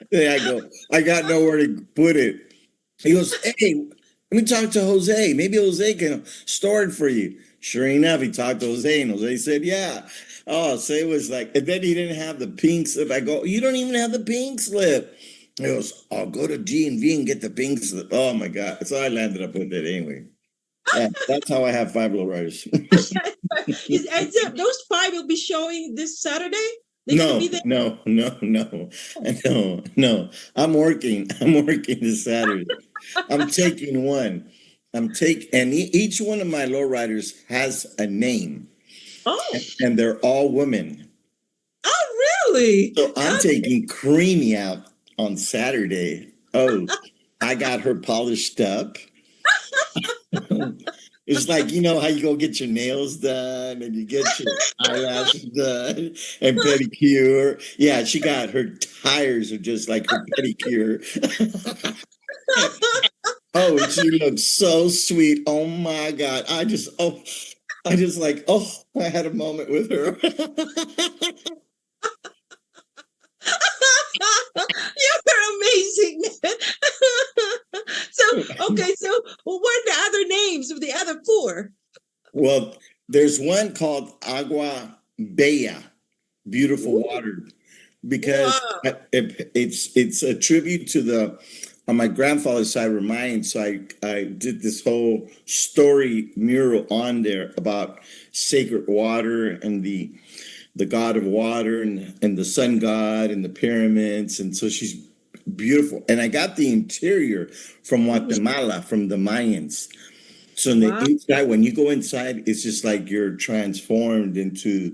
There I go. I got nowhere to put it. He goes, hey, let me talk to Jose. Maybe Jose can store it for you. Sure enough, he talked to Jose, and Jose said, yeah. Oh, so it was like, and then he didn't have the pink slip. I go, you don't even have the pink slip. He goes, I'll go to G&V and get the pink slip. Oh, my God. So I landed up with it anyway. Yeah, that's how I have 5 lowriders. Those 5 will be showing this Saturday? No. I'm working this Saturday. I'm taking one. And each one of my lowriders has a name. Oh. And they're all women. Oh, really? So I'm taking Creamy out on Saturday. Oh, I got her polished up. It's like, you know how you go get your nails done and you get your eyelashes done and pedicure. Yeah, she got her tires are just like her pedicure. Oh, she looks so sweet. Oh my God. I had a moment with her. You're amazing. So what are the other names of the other 4? Well, there's one called Agua Bella, beautiful water, because it's a tribute to on my grandfather's side of mine. So I did this whole story mural on there about sacred water and the god of water and the sun god and the pyramids. And so she's beautiful. And I got the interior from Guatemala, from the Mayans. So in the inside, when you go inside, it's just like you're transformed into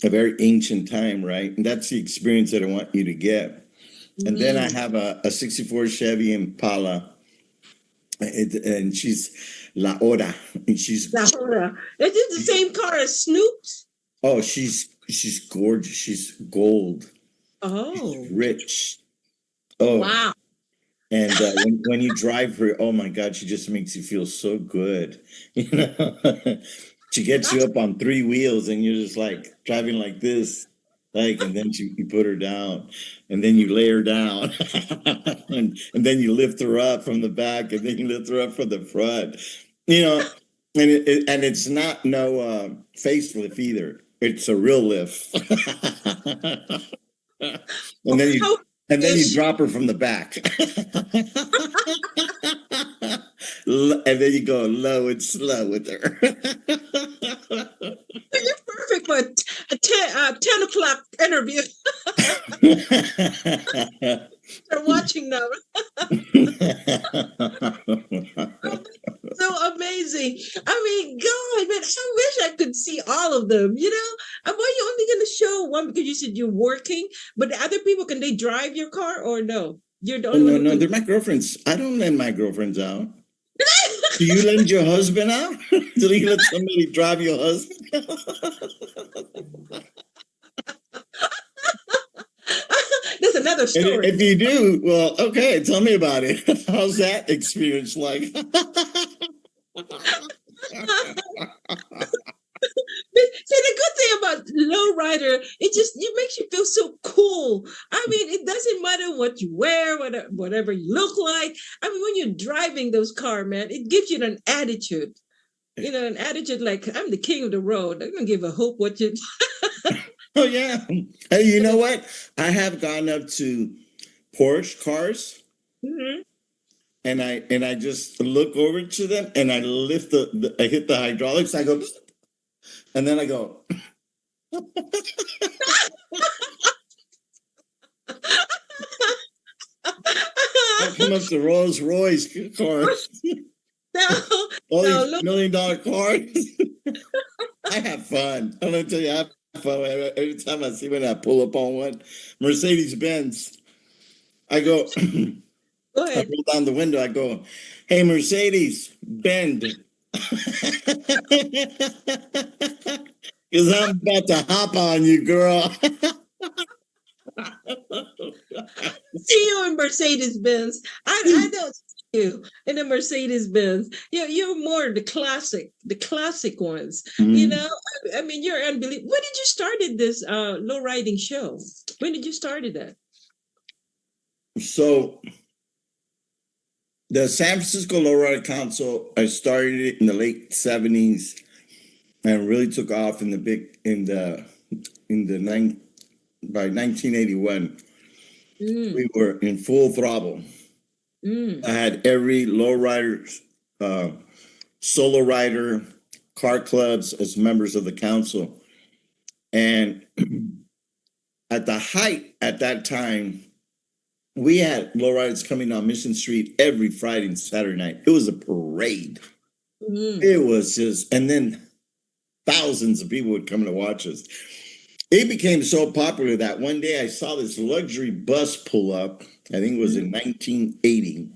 a very ancient time, right? And that's the experience that I want you to get. And then I have a 64 Chevy Impala, and she's La Hora. And she's La Hora. Is it the same car as Snoop's? Oh, she's gorgeous. She's gold. Oh, she's rich. Oh, wow. And when you drive her, oh my God, she just makes you feel so good. You know, she gets you up on 3 wheels, and you're just like driving like this, and then you put her down, and then you lay her down, and then you lift her up from the back, and then you lift her up from the front. You know, and it's not no facelift either. It's a real lift. And then you drop her from the back. And then you go low and slow with her. You're perfect for a 10 o'clock interview. They're watching now. So amazing. I mean, God, man, I wish I could see all of them, you know? Why are you only going to show one? Because you said you're working, but the other people, can they drive your car or no? You're the only one. No, they're my girlfriends. I don't lend my girlfriends out. Do you lend your husband out? Do you let somebody drive your husband? That's another story. And if you do, well, okay, tell me about it. How's that experience like? See, the good thing about lowrider, it makes you feel so cool. I mean, it doesn't matter what you wear, whatever you look like. I mean, when you're driving those cars, man, it gives you an attitude. You know, an attitude like, I'm the king of the road. I don't give a hope what you... Oh, yeah. Hey, you know what? I have gone up to Porsche cars Mhm. And I just look over to them and I lift I hit the hydraulics. I go, and then I go. I come up to Rolls Royce cars, No, all no, these look. $1 million cars. I have fun. I'm gonna tell you, I have fun every time I see when I pull up on one Mercedes Benz. I go, Go I ahead. roll down the window. I go, "Hey Mercedes, bend," because I'm about to hop on you, girl. See you in Mercedes Benz. I don't see you in a Mercedes Benz. You're more the classic ones. You know, I mean, you're unbelievable. When did you started this low riding show? When did you started that? So the San Francisco Lowrider Council, I started it in the late '70s and really took off in by 1981. We were in full throttle. I had every lowrider, solo rider, car clubs as members of the council. And at the height at that time, we had lowriders coming down Mission Street every Friday and Saturday night. It was a parade. It was just, and then thousands of people would come to watch us. It became so popular that one day I saw this luxury bus pull up. I think it was in 1980.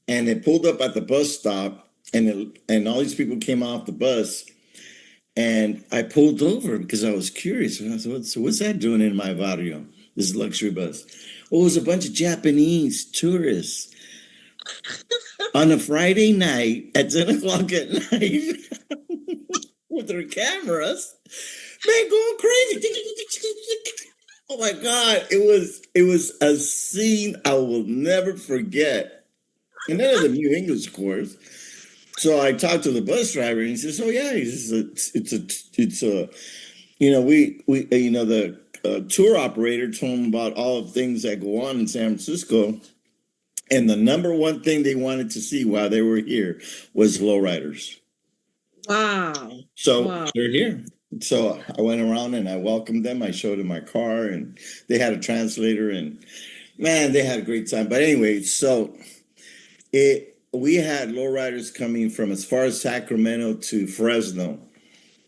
And it pulled up at the bus stop, and all these people came off the bus. And I pulled over because I was curious. And I said, what's that doing in my barrio, this luxury bus? Oh, it was a bunch of Japanese tourists on a Friday night at 10 o'clock at night with their cameras. Man, going crazy. Oh my God. It was a scene I will never forget. And none of them knew English, of course. So I talked to the bus driver and he says, "Oh yeah, it's a you know, the tour operator told him about all the things that go on in San Francisco. And the number one thing they wanted to see while they were here was lowriders." Wow. So they're here. So I went around and I welcomed them. I showed them my car and they had a translator and man, they had a great time. But anyway, so we had lowriders coming from as far as Sacramento to Fresno.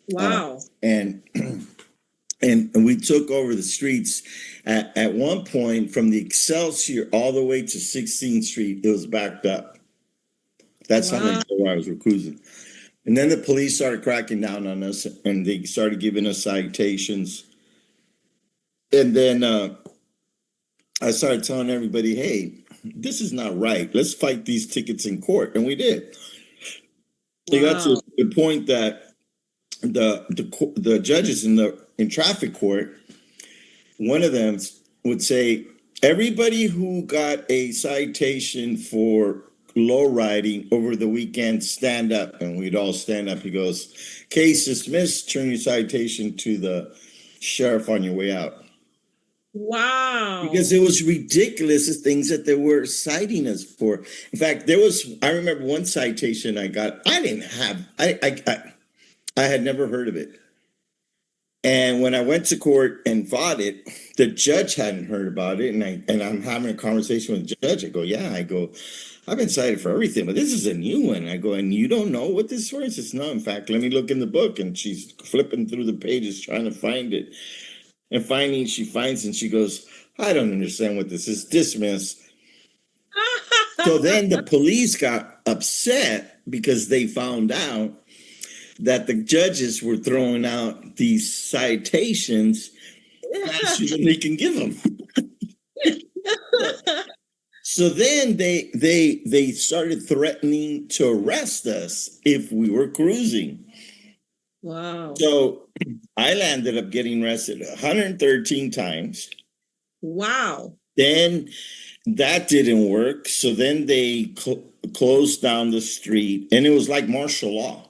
Wow. And we took over the streets at one point from the Excelsior all the way to 16th Street. It was backed up. That's how many lowriders were cruising. And then the police started cracking down on us and they started giving us citations. And then I started telling everybody, hey, this is not right. Let's fight these tickets in court. And we did. It got to the point that the judges in traffic court, one of them would say, everybody who got a citation for low riding over the weekend, stand up. And we'd all stand up. He goes, case dismissed, turn your citation to the sheriff on your way out. Wow. Because it was ridiculous, the things that they were citing us for. In fact, I remember one citation I got, I had never heard of it. And when I went to court and fought it, the judge hadn't heard about it. And I'm having a conversation with the judge. I go, I've been cited for everything, but this is a new one. I go, and you don't know what this was? She says, no, in fact, let me look in the book. And she's flipping through the pages trying to find it. And finally she finds it and she goes, I don't understand what this is. Dismiss. So then the police got upset because they found out that the judges were throwing out these citations faster than they can give them. So then they started threatening to arrest us if we were cruising. Wow. So I landed up getting arrested 113 times. Wow. Then that didn't work. So then they closed down the street and it was like martial law.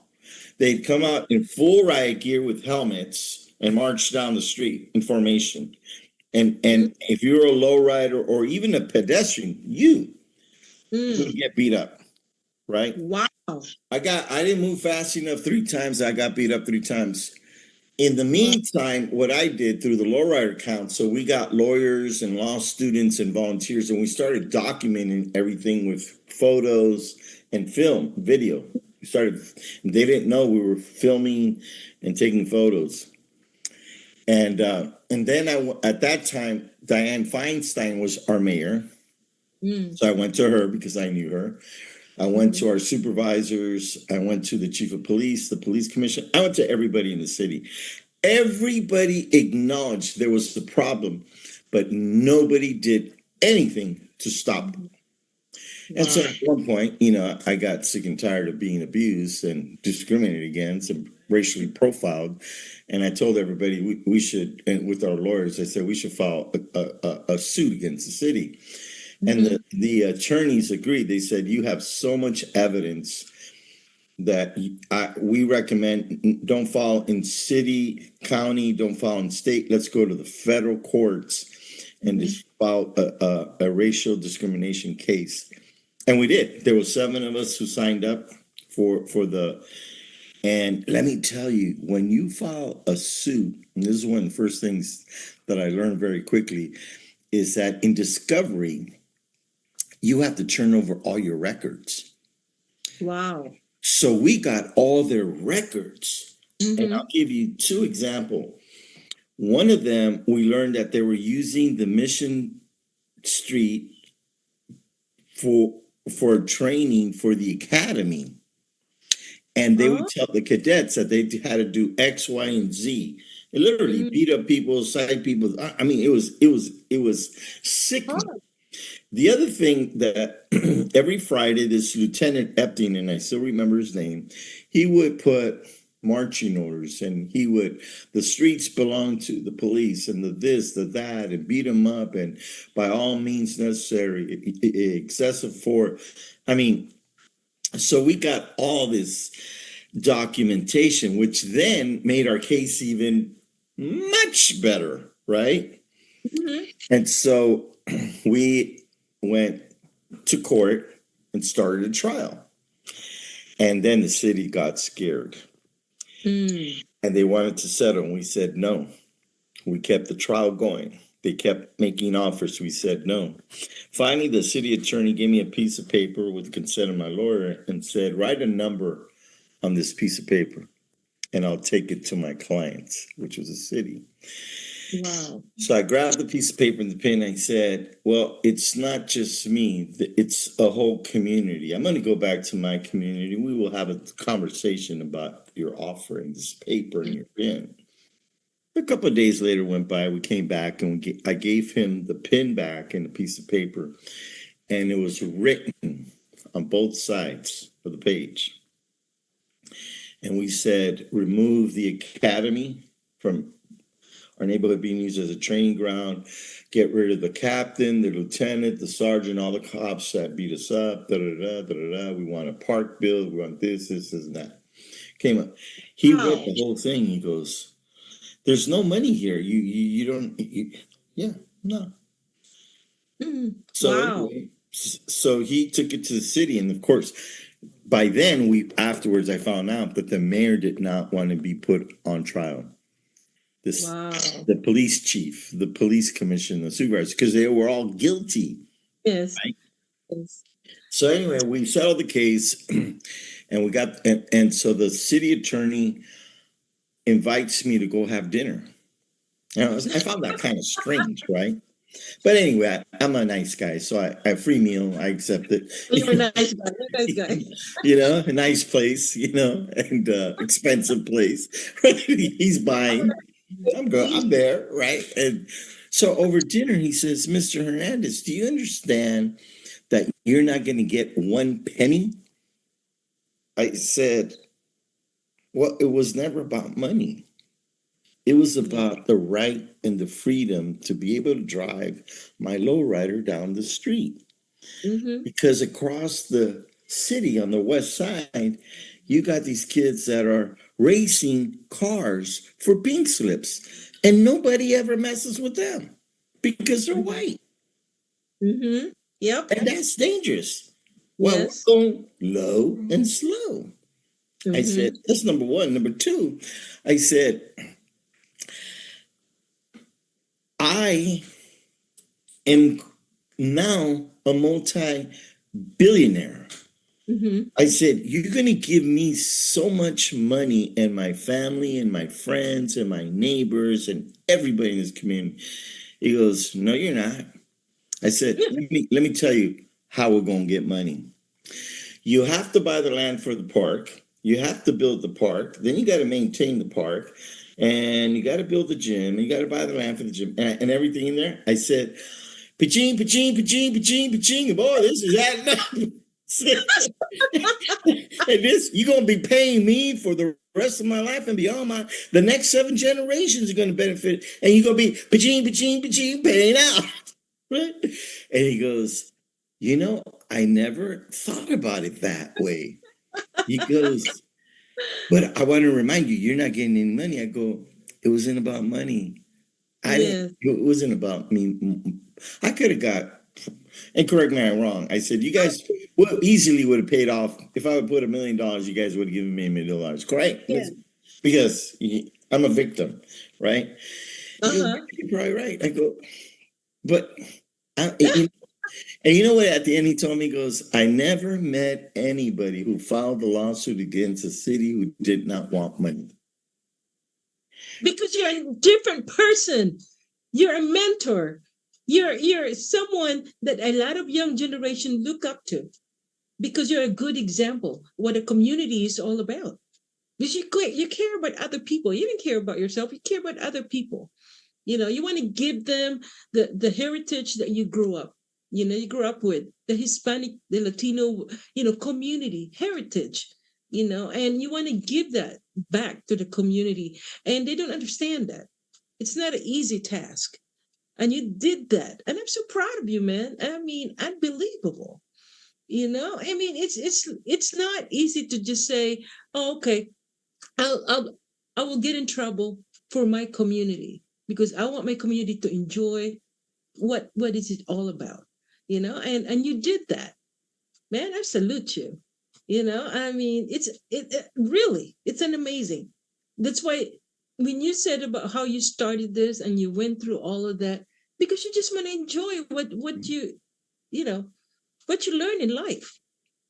They'd come out in full riot gear with helmets and march down the street in formation. And if you're a lowrider or even a pedestrian, you you would get beat up, right? Wow. I didn't move fast enough 3 times. I got beat up 3 times. In the meantime, what I did through the Lowrider Council, we got lawyers and law students and volunteers, and we started documenting everything with photos and film, video. They didn't know we were filming and taking photos. And then at that time, Dianne Feinstein was our mayor. So I went to her because I knew her. I went to our supervisors. I went to the chief of police, the police commission. I went to everybody in the city. Everybody acknowledged there was the problem, but nobody did anything to stop it. And so at one point, I got sick and tired of being abused and discriminated against and racially profiled. And I told everybody we should, and with our lawyers, I said we should file a suit against the city. And the attorneys agreed. They said, you have so much evidence that we recommend don't file in city, county, don't file in state. Let's go to the federal courts and just file a racial discrimination case. And we did. There were 7 of us who signed up for and let me tell you, when you file a suit, and this is one of the first things that I learned very quickly, is that in discovery, you have to turn over all your records. Wow. So we got all their records. And I'll give you 2 examples. One of them, we learned that they were using the Mission Street for training for the academy. And they would tell the cadets that they had to do X, Y, and Z. It literally beat up people, cite people. I mean, it was sickening. The other thing that every Friday, this Lieutenant Epting, and I still remember his name, he would put marching orders, and the streets belong to the police, and the this, the that, and beat them up, and by all means necessary, excessive force. I mean, so we got all this documentation, which then made our case even much better, right? And so we went to court and started a trial. And then the city got scared. And they wanted to settle. And we said no. We kept the trial going. They kept making offers. We said no. Finally, the city attorney gave me a piece of paper with the consent of my lawyer and said, write a number on this piece of paper and I'll take it to my clients, which was a city. Wow. So I grabbed the piece of paper and the pen and I said, well, it's not just me. It's a whole community. I'm going to go back to my community. We will have a conversation about your offering, this paper and your pen. A couple of days later went by. We came back and I gave him the pen back and a piece of paper. And it was written on both sides of the page. And we said, remove the academy from our neighborhood being used as a training ground, get rid of the captain, the lieutenant, the sergeant, all the cops that beat us up, We want a park bill, we want this, and that. Came up. He read the whole thing. He goes, there's no money here. You don't, no. So anyway, so he took it to the city. And of course, by then, afterwards, I found out that the mayor did not want to be put on trial. The police chief, the police commission, the supervisors, because they were all guilty. Yes. Right? Yes. So anyway, we settled the case, and we got, and so the city attorney invites me to go have dinner. I found that kind of strange, right? But anyway, I'm a nice guy, so I free meal, I accept it. You're a nice guy. You're a nice guy. A nice place, and expensive place. He's buying. I'm there, right? And so over dinner, he says, Mr. Hernandez, do you understand that you're not going to get 1 penny? I said, well, it was never about money. It was about the right and the freedom to be able to drive my lowrider down the street. Because across the city on the west side, you got these kids that are racing cars for pink slips, and nobody ever messes with them because they're white. Yep. And that's dangerous. Well, Yes. we're going low and slow. I said, that's number one. Number two, I said, I am now a multi-billionaire. I said, you're going to give me so much money and my family and my friends and my neighbors and everybody in this community. He goes, no, you're not. I said, let me tell you how we're going to get money. You have to buy the land for the park. You have to build the park. Then you got to maintain the park. And you got to build the gym. And you got to buy the land for the gym and everything in there. I said, pa-ching, pa-ching, pa-ching, pa-ching, pa-ching. Boy, this is adding up. And this, you're going to be paying me for the rest of my life and beyond. The next 7 generations are going to benefit. And you're going to be pa-ching, pa-ching, pa-ching, paying out. Right? And he goes, you know, I never thought about it that way. He goes, but I want to remind you, you're not getting any money. I go, it wasn't about money. It wasn't about me. I could have got, and correct me if I'm wrong. I said, you guys easily would have paid off. If I would put $1 million, you guys would have given me $1 million. Correct? Yeah. Because I'm a victim, right? Goes, you're probably right. I go, but and you know what? At the end, he told me, he goes, I never met anybody who filed a lawsuit against a city who did not want money. Because you're a different person. You're a mentor. You're someone that a lot of young generation look up to because you're a good example what a community is all about. Because you care about other people. You don't care about yourself. You care about other people. You know, you want to give them the heritage that you grew up. You know, you grew up with the Hispanic, the Latino, community heritage, and you want to give that back to the community. And they don't understand that. It's not an easy task. And you did that. And I'm so proud of you, man. I mean, unbelievable. I mean, it's not easy to just say, oh, okay, I will get in trouble for my community because I want my community to enjoy what is it all about, and you did that, man. I salute you. I mean, it really, it's an amazing. That's why when you said about how you started this and you went through all of that, because you just want to enjoy what you learn in life.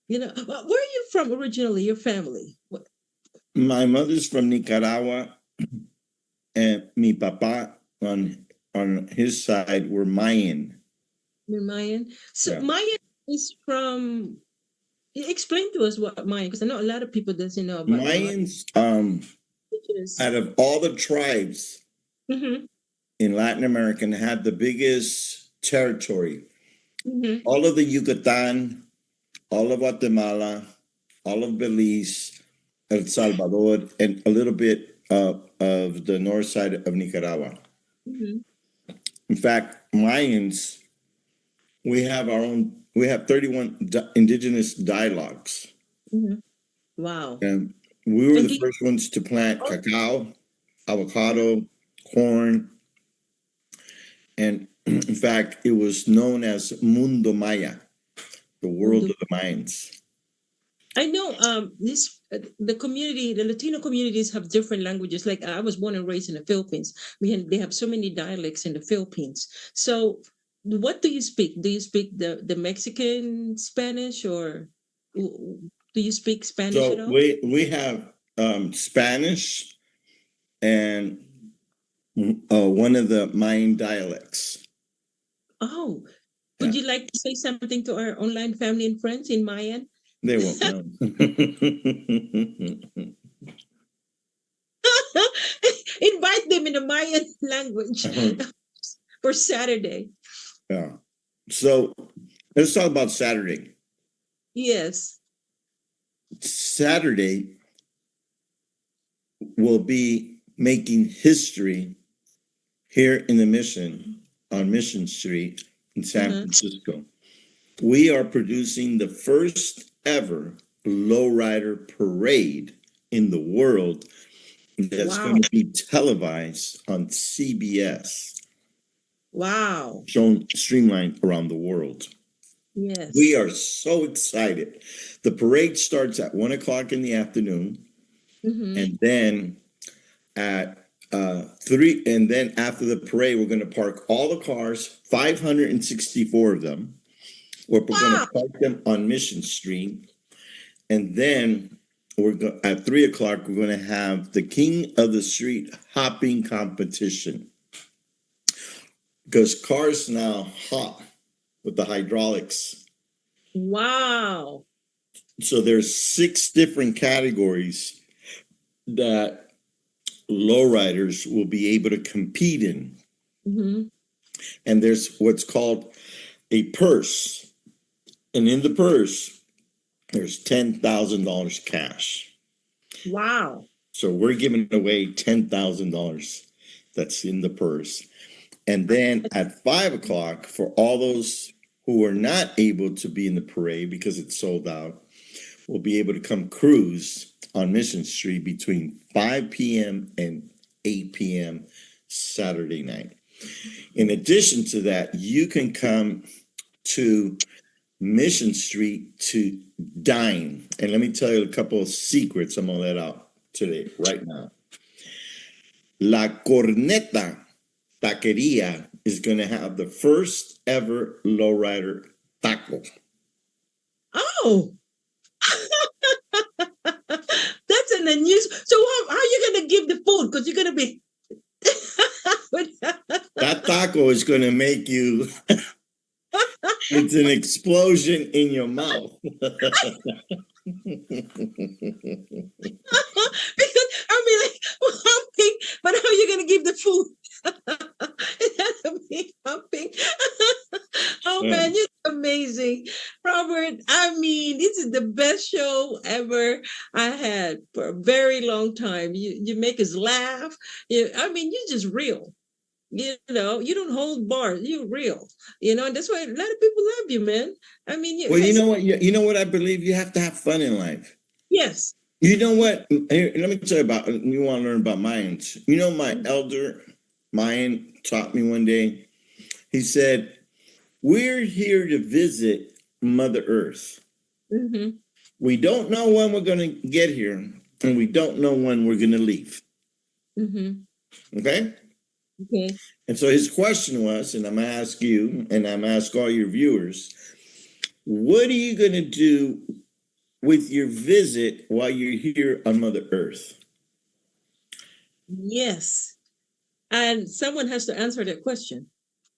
Where are you from originally? Your family? My mother's from Nicaragua, and mi papa on his side were Mayan. You're Mayan. So Mayan is from. Explain to us what Mayan, because I know a lot of people doesn't know about Mayans. Out of all the tribes in Latin America, had the biggest territory. All of the Yucatan, all of Guatemala, all of Belize, El Salvador, and a little bit of the north side of Nicaragua. In fact, Mayans, we have 31 indigenous dialogues. Wow. And we were the first ones to plant cacao, avocado, corn. And in fact, it was known as Mundo Maya, the world of the Mayans. I know the community, the Latino communities have different languages. Like I was born and raised in the Philippines. They have so many dialects in the Philippines. So what do you speak? Do you speak the Mexican Spanish, or do you speak Spanish at all? We have Spanish and one of the Mayan dialects. Oh, would you like to say something to our online family and friends in Mayan? They won't know. Invite them in the Mayan language for Saturday. Yeah. So let's talk about Saturday. Yes. Saturday will be making history here in the Mission, on Mission Street in San Francisco. We are producing the first ever Lowrider parade in the world that's going to be televised on CBS. Wow. Shown streamlined around the world. Yes. We are so excited. The parade starts at 1 o'clock in the afternoon, and then at 3, and then after the parade, we're going to park all the cars, 564 of them. We're going to park them on Mission Street, and then at 3 o'clock we're going to have the King of the Street hopping competition, because cars now hop with the hydraulics. Wow. So there's 6 different categories that lowriders will be able to compete in. And there's what's called a purse. And in the purse, there's $10,000 cash. Wow. So we're giving away $10,000 that's in the purse. And then at 5 o'clock, for all those who are not able to be in the parade because it's sold out, will be able to come cruise on Mission Street between 5 p.m. and 8 p.m. Saturday night. In addition to that, you can come to Mission Street to dine. And let me tell you a couple of secrets I'm going to let out today, right now. La Corneta Taqueria is going to have the first ever lowrider taco. Oh. That's in the news. So how are you going to give the food? Because you're going to be... That taco is going to make you... It's an explosion in your mouth. Because I mean, like, humping, but how are you going to give the food? It has to be humping. Oh, man, you're amazing. Robert, I mean, this is the best show ever I had for a very long time. You make us laugh. I mean, you're just real. You know, you don't hold bars. You're real. You know, and that's why a lot of people love you, man. I mean, well, you know what? You know what I believe? You have to have fun in life. Yes. You know what? Let me tell you about. You want to learn about Mayans? You know, my elder Mayan taught me one day. He said, "We're here to visit Mother Earth. We don't know when we're going to get here, and we don't know when we're going to leave." Okay. Okay. And so his question was, and I'm going to ask you, and I'm going to ask all your viewers, what are you going to do with your visit while you're here on Mother Earth? Yes. And someone has to answer that question.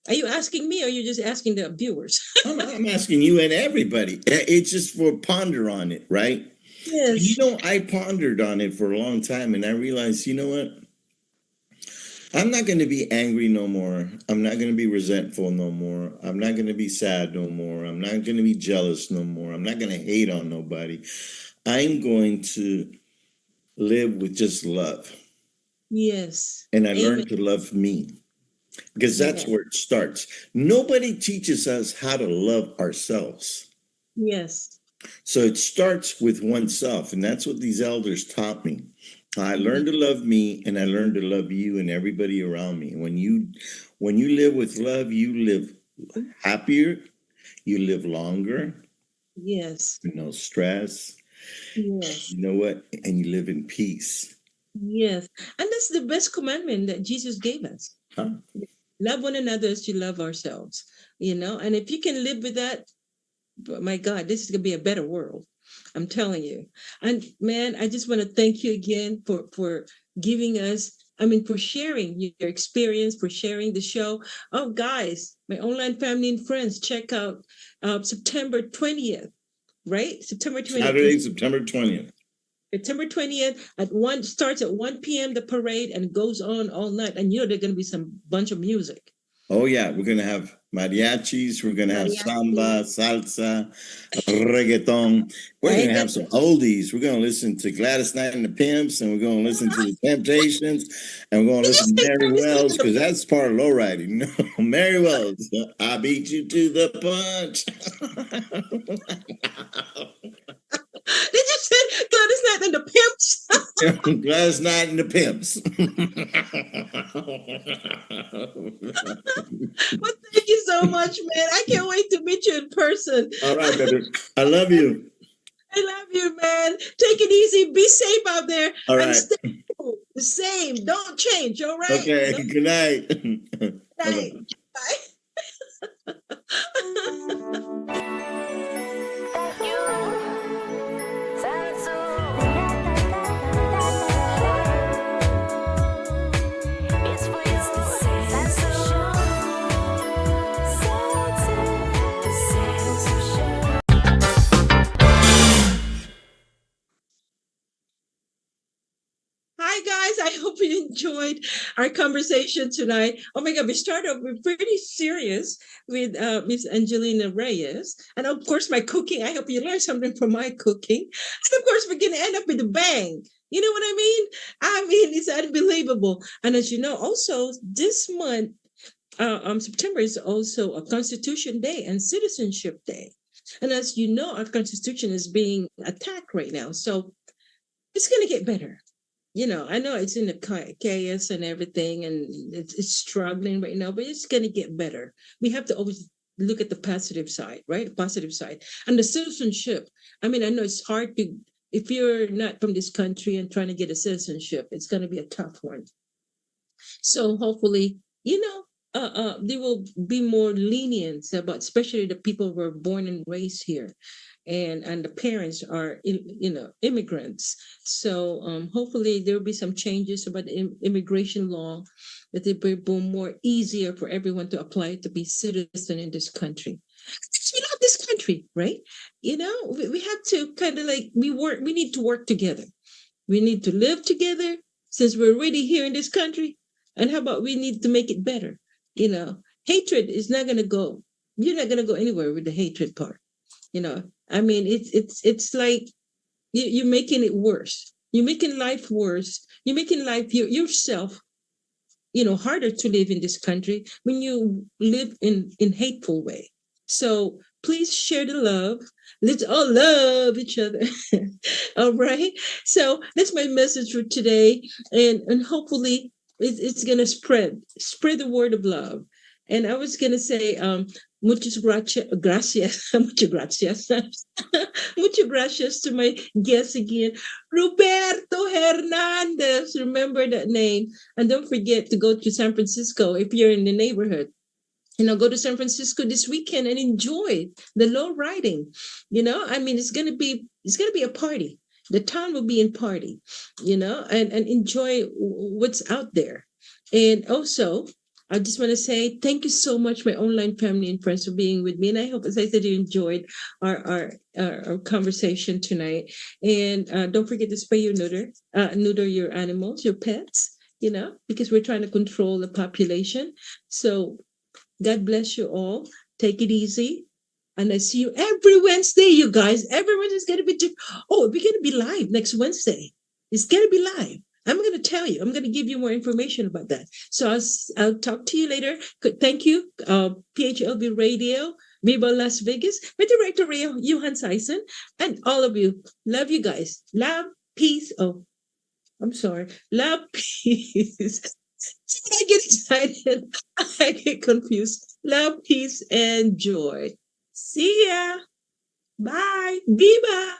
Are you asking me, or are you just asking the viewers? I'm asking you and everybody. It's just for ponder on it, right? Yes. You know, I pondered on it for a long time, and I realized, you know what? I'm not going to be angry no more. I'm not going to be resentful no more. I'm not going to be sad no more. I'm not going to be jealous no more. I'm not going to hate on nobody. I'm going to live with just love. Yes. And I learned to love me, because that's where it starts. Nobody teaches us how to love ourselves. Yes. So it starts with oneself. And that's what these elders taught me. I learned to love me, and I learned to love you and everybody around me. When you live with love, you live happier, you live longer. Yes. No stress. Yes. You know what? And you live in peace. Yes. And that's the best commandment that Jesus gave us. Love one another as you love ourselves, you know? And if you can live with that, my God, this is going to be a better world. I'm telling you. And man, I just want to thank you again for giving us, for sharing your experience, for sharing the show. Oh, guys, my online family and friends, check out September 20th, right? September 20th. Saturday, September 20th. September 20th starts at 1 p.m. the parade and goes on all night. And there's going to be some bunch of music. Oh yeah, we're going to have mariachis, we're going to have samba, salsa, reggaeton. We're going to have some oldies. We're going to listen to Gladys Knight and the Pimps, and we're going to listen to the Temptations, and we're going to listen to Mary Wells, because that's part of lowriding. No, Mary Wells, I beat you to the punch. Did you say Gladys Knight and the Pimps? Gladys Knight and the Pimps. Well, thank you so much, man. I can't wait to meet you in person. All right, baby. I love you. I love you, man. Take it easy. Be safe out there. All and right. Stay cool. The same. Don't change. All right. Okay. Don't Good night. Good night. Bye. Hi guys, I hope you enjoyed our conversation tonight. Oh my God, we started off with pretty serious with Miss Angelina Reyes, and of course my cooking. I hope you learned something from my cooking, and of course we're gonna end up with a bang. You know what I mean? I mean, it's unbelievable. And as you know, also this month, September is also a Constitution Day and Citizenship Day, and as you know, our Constitution is being attacked right now, so it's gonna get better. You know, I know it's in the chaos and everything, and it's struggling right now, but it's going to get better. We have to always look at the positive side, right? Positive side. And the citizenship. I mean, I know it's hard to, if you're not from this country and trying to get a citizenship, it's going to be a tough one. So hopefully, you know, there will be more lenience about, especially the people who were born and raised here, and the parents are immigrants. So hopefully there will be some changes about the immigration law, that it will be more easier for everyone to apply to be citizen in this country. Because we love this country, right? You know, we have to kind of like we need to work together. We need to live together since we're already here in this country. And how about we need to make it better? You know, hatred is not going to go. You're not going to go anywhere with the hatred part. You know, I mean, it's like you're making it worse. You're making life worse. You're making life yourself, harder to live in this country when you live in hateful way. So please share the love. Let's all love each other. All right. So that's my message for today, and hopefully it's gonna spread the word of love. And I was gonna say, muchas gracias, muchas gracias, muchas gracias to my guest again, Roberto Hernandez. Remember that name, and don't forget to go to San Francisco if you're in the neighborhood. Go to San Francisco this weekend and enjoy the low riding. I mean, it's gonna be a party. The town will be in party, and enjoy what's out there. And also, I just want to say thank you so much, my online family and friends, for being with me. And I hope, as I said, you enjoyed our conversation tonight. And don't forget to spay or neuter your animals, your pets, because we're trying to control the population. So God bless you all. Take it easy. And I see you every Wednesday, you guys. Every Wednesday is going to be we're going to be live next Wednesday. It's going to be live. I'm going to tell you. I'm going to give you more information about that. So I'll talk to you later. Thank you, PHLB Radio, Viva Las Vegas, my director, Johan Seisen, and all of you. Love you guys. Love, peace. Oh, I'm sorry. Love, peace. See, when I get excited, I get confused. Love, peace, and joy. See ya. Bye. Viva.